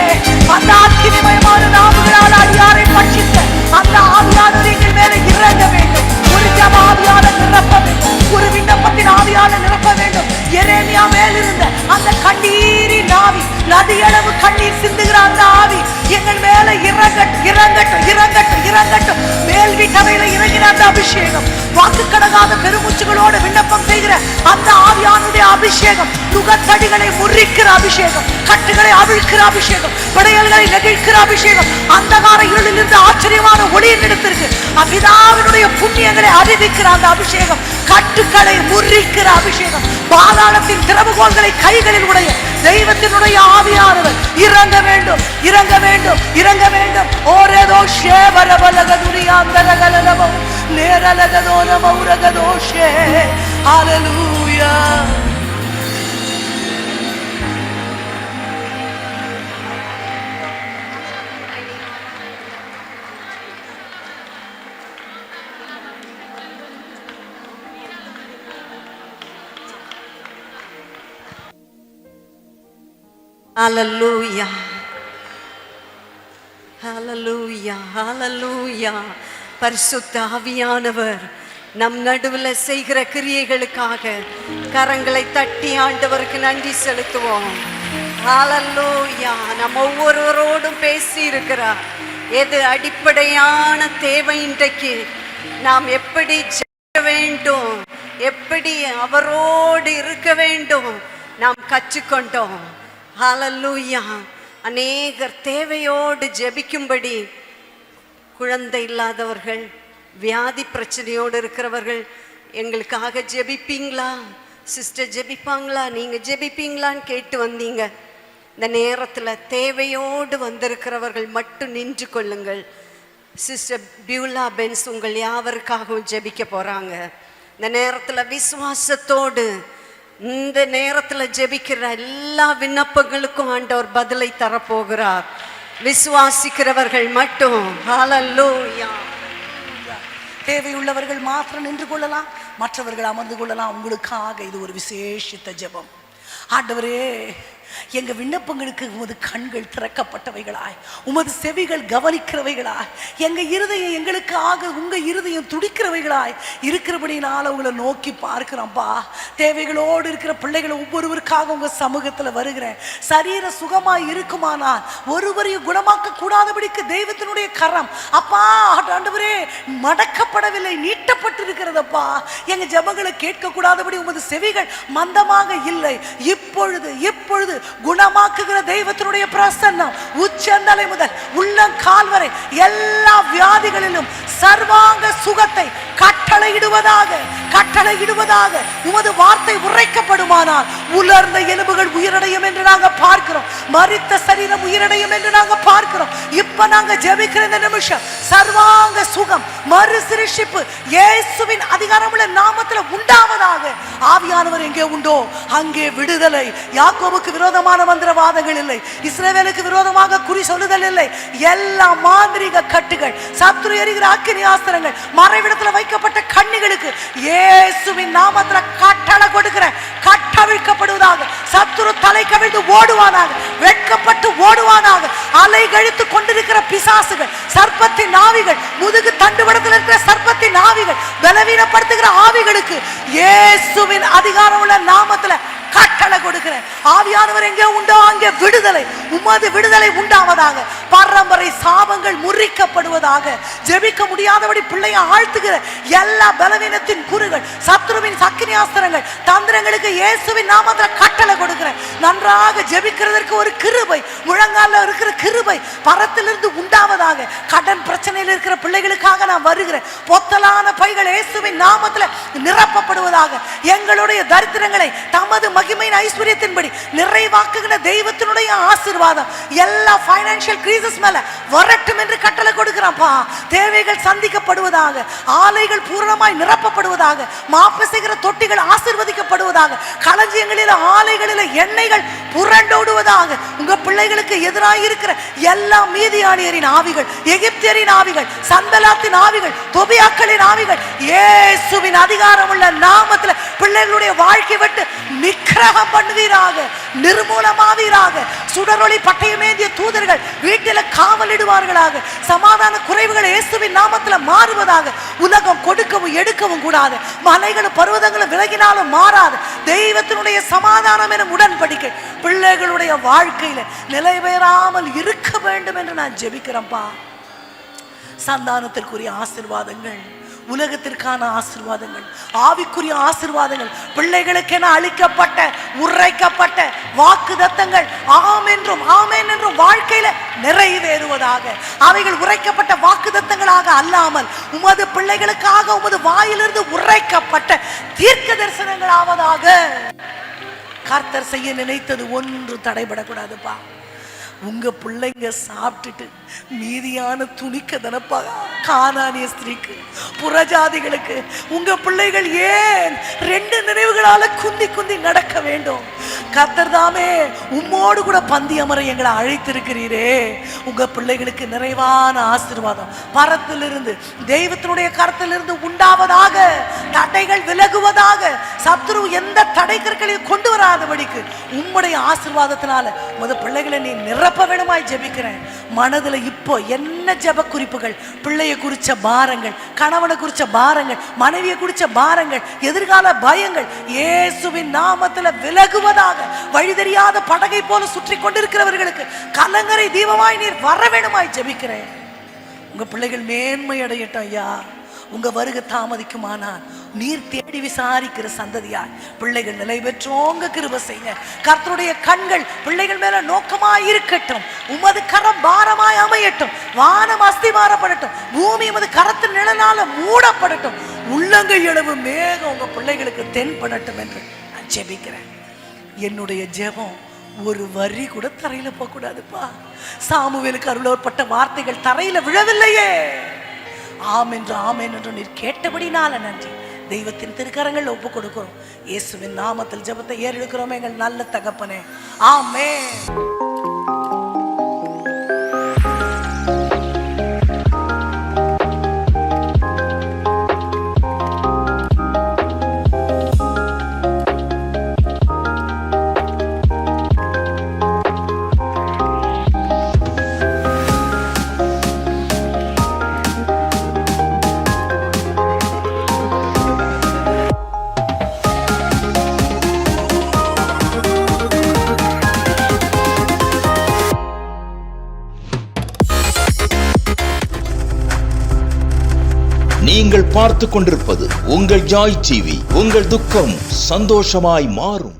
அந்த அக்கினிமயமான நாவுகளால் அடியாரை பட்சித்த அந்த ஆவியானவர் எங்கள் மேல இறங்க வேண்டும். ஒரு ஜெபாவியாளர் நிரப்ப வேண்டும், ஒரு விண்ணப்பத்தின் ஆவியாளர் நிரப்ப வேண்டும். எரேமியா மேலிருந்த அந்த கண்ணீரின் ஆவி, நதியளவு கண்ணீர் சிந்துகிற அந்த ஆவி எங்கள் மேல இறங்கட்டும், இறங்கட்டும், இறங்கட்டும், இறங்கட்டும். மேல் வீட்டவையில இறங்கின அந்த அபிஷேகம், வாக்கு கடங்காத பெருமூச்சுகளோடு விண்ணப்பம் செய்கிற அந்த ஆவியானுடைய அபிஷேகம், நுகத்தடிகளை முறிக்கிற அபிஷேகம், கட்டுகளை அவிழ்க்கிற அபிஷேகம், விடையல்களை நெகிழ்க்கிற அபிஷேகம், அந்தகார இருளில் இருந்து ஆச்சரியமான ஒளியின் இடத்திற்கு அபிதாவினுடைய புண்ணியங்களை அறிவிக்கிற அந்த அபிஷேகம், கட்டுக்களை முறிக்கிற அபிஷேகம், பாதாளத்தின் திறவுகோள்களை கைகளில் உடைய தெய்வத்தினுடைய ஆவியானவர் இறங்க வேண்டும், இறங்க வேண்டும், இறங்க வேண்டும். ஓரேதோ ஷேவரபலகதுரியாந்தரகலலபோ நேரலகதோனமௌரகதோஷே. ஹல்லேலூயா. ஹல்லேலூயா, ஹல்லேலூயா, ஹல்லேலூயா. பரிசுத்த ஆவியானவர் நம் நடுவில் செய்கிற கிரியைகளுக்காக கரங்களை தட்டி ஆண்டவருக்கு நன்றி செலுத்துவோம். ஹல்லேலூயா. நம்ம ஒவ்வொருவரோடும் பேசி இருக்கிறார். எது அடிப்படையான தேவை, இன்றைக்கு நாம் எப்படி ஜெயிக்க வேண்டும், எப்படி அவரோடு இருக்க வேண்டும் நாம் கற்றுக்கொண்டோம். ஹல்லேலூயா. அநேகர் தேவையோடு ஜெபிக்கும்படி, குழந்தை இல்லாதவர்கள், வியாதி பிரச்சனையோடு இருக்கிறவர்கள், எங்களுக்காக ஜெபிப்பீங்களா சிஸ்டர், ஜெபிப்பாங்களா, நீங்கள் ஜெபிப்பீங்களான்னு கேட்டு வந்தீங்க. இந்த நேரத்தில் தேவையோடு வந்திருக்கிறவர்கள் மட்டும் நின்று கொள்ளுங்கள். சிஸ்டர் பியூலா பென்ஸ் உங்கள் யாவருக்காகவும் ஜெபிக்க போகிறாங்க. இந்த நேரத்தில் விசுவாசத்தோடு, இந்த நேரத்தில் ஜெபிக்கிற எல்லா விண்ணப்பங்களுக்கும் ஆண்டவர் பதிலை தரப்போகிறார். விசுவாசிக்கிறவர்கள் மட்டும். ஹல்லேலூயா. தேவையுள்ளவர்கள் மாத்திரம் நின்று கொள்ளலாம், மற்றவர்கள் அமர்ந்து கொள்ளலாம். உங்களுக்காக இது ஒரு விசேஷித்த ஜெபம். ஆண்டவரே, எங்க விண்ணப்பங்களுக்கு உமது கண்கள் திறக்கப்பட்டவைகளாய், உமது செவிகள் கவனிக்கிறவைகளாய், எங்க இருதயம் எங்களுக்காக உங்க இருதயம் துடிக்கிறவைகளாய் இருக்கிறபடினால உங்களை நோக்கி பார்க்கிறோம்ப்பா. தேவைகளோடு இருக்கிற பிள்ளைகளை ஒவ்வொருவருக்காக உங்க சமூகத்தில் வருகிறேன். சரீர சுகமாய் இருக்குமானால் ஒருவரையும் குணமாக்க கூடாதபடிக்கு தெய்வத்தினுடைய கரம் அப்பா ஆண்டவரே மடக்கப்படவில்லை, நீட்டப்பட்டிருக்கிறதப்பா. எங்க ஜெபங்களை கேட்க கூடாதபடி உமது செவிகள் மந்தமாக இல்லை. இப்பொழுது குணமாக்குகிற தெய்வத்தினுடைய பிரசன்னம் உச்சந்தலை முதல் உள்ளங்கால் வரை எல்லா வியாதிகளிலும் சர்வாங்க சுகத்தை கட்டளையிடுவதாக உமது வார்த்தை உரைக்கப்படுமானால் உலர்ந்த எலும்புகள் உயிரடையும் என்று நாங்கள் பார்க்கிறோம். மரித்த சரீரம் உயிரடையும் என்று நாங்கள் பார்க்கிறோம். இப்ப நாங்க ஜெபிக்கிற இந்த நிமிஷம் சர்வாங்க சுகம், மறுசிருஷ்டிப்பு இயேசுவின் அதிகாரமுள்ள நாமத்தில் உண்டாவதாக. ஆவியானவர் எங்கே உண்டோ அங்கே விடுதலை. யாக்கோபுக்கு விரோதமான மந்திரவாதங்கள் இல்லை, இஸ்ரவேலுக்கு விரோதமாக குறி சொல்லுதல் இல்லை. எல்லா மாந்திரீக கட்டுகள், சத்துரு எரிகிற அக்கினி ஆஸ்திரங்கள், மறைவிடத்தில் வைக்கப்பட்ட கண்ணிகளுக்கு இயேசுவின் நாமத்தில் கட்டளை கொடுக்கிற கட்டவிழ்க்கப்படுவதாக. கவிழ்ந்து ஓடுவானாக, வெட்கப்பட்டு ஓடுவானாக. அலை கழித்து கொண்டிருக்கிற பிசாசுகள், சர்ப்பத்தின் ஆவிகள், முதுகு தண்டுவடத்தில் இருக்கிற சர்ப்பத்தின் ஆவிகள், பலவீனப்படுத்துகிற ஆவிகளுக்கு இயேசுவின் அதிகாரம் உள்ள நாமத்துல கட்டளை கொடுக்கிறேன். ஆவியானவர் எங்கே உண்டோ அங்கே விடுதலை, உமது விடுதலை உண்டாவதாக. பரம்பரை சாபங்கள் முறிக்கப்படுவதாக. ஜெபிக்க முடியாதபடி பிள்ளையை ஆழ்த்துகிற எல்லா பலவீனத்தின் குறுகள், சத்துருவின் சக்கினியாஸ்திரங்கள், தந்திரங்களுக்கு இயேசுவின் நாமத்தில் கட்டளை கொடுக்கிறேன். நன்றாக ஜெபிக்கிறதற்கு ஒரு கிருபை, முழங்கால இருக்கிற கிருபை பரத்திலிருந்து உண்டாவதாக. கடன் பிரச்சனையில் இருக்கிற பிள்ளைகளுக்காக நான் வருகிறேன். பொத்தலான பைகள் இயேசுவின் நாமத்தில் நிரப்பப்படுவதாக. எங்களுடைய தரித்திரங்களை தமது மகிமையின் ஐஸ்வரியத்தின்படி நிறைவாக்குகிற தெய்வத்தினுடைய ஆசீர்வாதம் எல்லா ஃபைனான்சியல் கிரைசிஸ் மேல வரட்டும் என்று கட்டளை கொடுக்கிறான்ப்பா. தேவைகள் சந்திக்கப்படுவதாக, ஆலைகள் பூரணமாய் நிரப்பப்படுவதாக, மாப்பு செய்கிற தொட்டிகள் ஆசீர்வதிக்கப்படுவதாக, களஞ்சியங்களில் ஆலைகளில் எண்ணெய்கள் புரண்டோடுவதாக. உங்க பிள்ளைகளுக்கு எதிராக இருக்கிற எல்லா மீதியானியரின் ஆவிகள், எகிப்தியரின் ஆவிகள், சந்தலாத்தின் ஆவிகள், தொபியாக்களின் ஆவிகள் இயேசுவின் அதிகாரம் உள்ள நாமத்தில் பிள்ளைகளுடைய வாழ்க்கை விட்டு நிக்கிரகம் பண்ணுவீராக, நிர்மூலமாவீராக. சுடரொளி பட்டயமேந்திய தூதர்கள் வீட்டில் காவலிடுவார்களாக. சமாதான குறைவுகள் இயேசுவின் நாமத்தில் மாறுவதாக. உலகம் கொடுக்கவும் எடுக்கவும் கூடாது. மலைகளும் பர்வதங்களும் விலகினாலும் மாறாது. தெய்வத்தினுடைய சமாதானம் எனும் உடன்படிக்கை பிள்ளைகளுடைய வாழ்க்கையில நிலை பெறாமல் இருக்க வேண்டும் என்று நான் ஜெபிக்கிறேன்ப்பா. சந்தானத்திற்குரிய ஆசீர்வாதங்கள், உலகத்திற்கான ஆசீர்வாதங்கள், ஆவிக்குரிய ஆசீர்வாதங்கள், பிள்ளைகளுக்கென அளிக்கப்பட்ட உரைக்கப்பட்ட வாக்குத்தத்தங்கள் ஆம் என்றும் ஆமென் என்றும் வாழ்க்கையில நிறைவேறுவதாக. அவைகள் உரைக்கப்பட்ட வாக்குத்தத்தங்களாக அல்லாமல் உமது பிள்ளைகளுக்காக உமது வாயிலிருந்து உரைக்கப்பட்ட தீர்க்க தரிசனங்கள் ஆவதாக. கர்த்தர் செய்ய நினைத்தது ஒன்று தடைபடக்கூடாதுப்பா. உங்க பிள்ளைங்க சாப்பிட்டுட்டு மீதியான துணிக்க தனப்பா கானானிய ஸ்திரீக்கு, புறஜாதிகளுக்கு உங்க பிள்ளைகள் ஏன் 2 நினைவுகளால குந்தி குந்தி நடக்க வேண்டும்? கர்த்தர் தாமே உம்மோடு கூட பந்தி அமர எங்களை அழைத்திருக்கிறீரே. உங்க பிள்ளைகளுக்கு நிறைவான ஆசீர்வாதம் பரத்திலிருந்து, தெய்வத்தினுடைய கரத்திலிருந்து உண்டாவதாக. தடைகள் விலகுவதாக. சத்துரு எந்த தடை கற்களையும் கொண்டு வராதபடிக்கு உம்முடைய ஆசீர்வாதத்தினால உமது பிள்ளைகளை நீ நிரப்ப வேணுமாய் ஜெபிக்கிறேன். மனதுல இப்போ என்ன ஜெப குறிப்புகள், பிள்ளைய குறிச்ச பாரங்கள், கணவனை குறிச்ச பாரங்கள், மனைவியை குறிச்ச பாரங்கள், எதிர்கால பயங்கள் இயேசுவின் நாமத்துல விலகுவதாக. வழி தெரியாத படகை போல சுற்றி கொண்டிருக்கிறவர்களுக்கு கலங்கரை தீபமாய் நீர் வர வேணுமாய் ஜெபிக்கிறேன். உங்க பிள்ளைகள் மேன்மை அடையட்டும் ஐயா. உங்க வருகை தாமதிக்குமானால் நீர் தேடி விசாரிக்கிற சந்ததியாய் பிள்ளைகள் நிலை பெற்றோங்க கிருபை செய்யுங்க. கர்த்தருடைய கண்கள் பிள்ளைகள் மேல நோக்கமாய் இருக்கட்டும். உமது கரம் பாரமாய் அமையட்டும். வானம் அஸ்திபாரப்படட்டும். பூமி உமது கரத்தின் நிழலால மூடப்படட்டும். உள்ளங்கை அளவு மேகம் உங்க பிள்ளைகளுக்கு தென்படட்டும் என்று நான் ஜெபிக்கிறேன். என்னுடைய ஜெபம் ஒரு வரி கூட தரையில போக கூடாதுப்பா. சாமுவேலுக்கு அருளப்பட்ட வார்த்தைகள் தரையில விழவில்லையே. ஆமென் என்று நீர் கேட்டபடினால நன்றி. தெய்வத்தின் திருக்கரங்கள் ஒப்பு கொடுக்கிறோம். இயேசுவின் நாமத்தில் ஜெபத்தை ஏறெடுக்கிறோம் எங்கள் நல்ல தகப்பனே. ஆமென். நீங்கள் பார்த்து கொண்டிருப்பது உங்கள் ஜாய் டிவி. உங்கள் துக்கம் சந்தோஷமாய் மாறும்.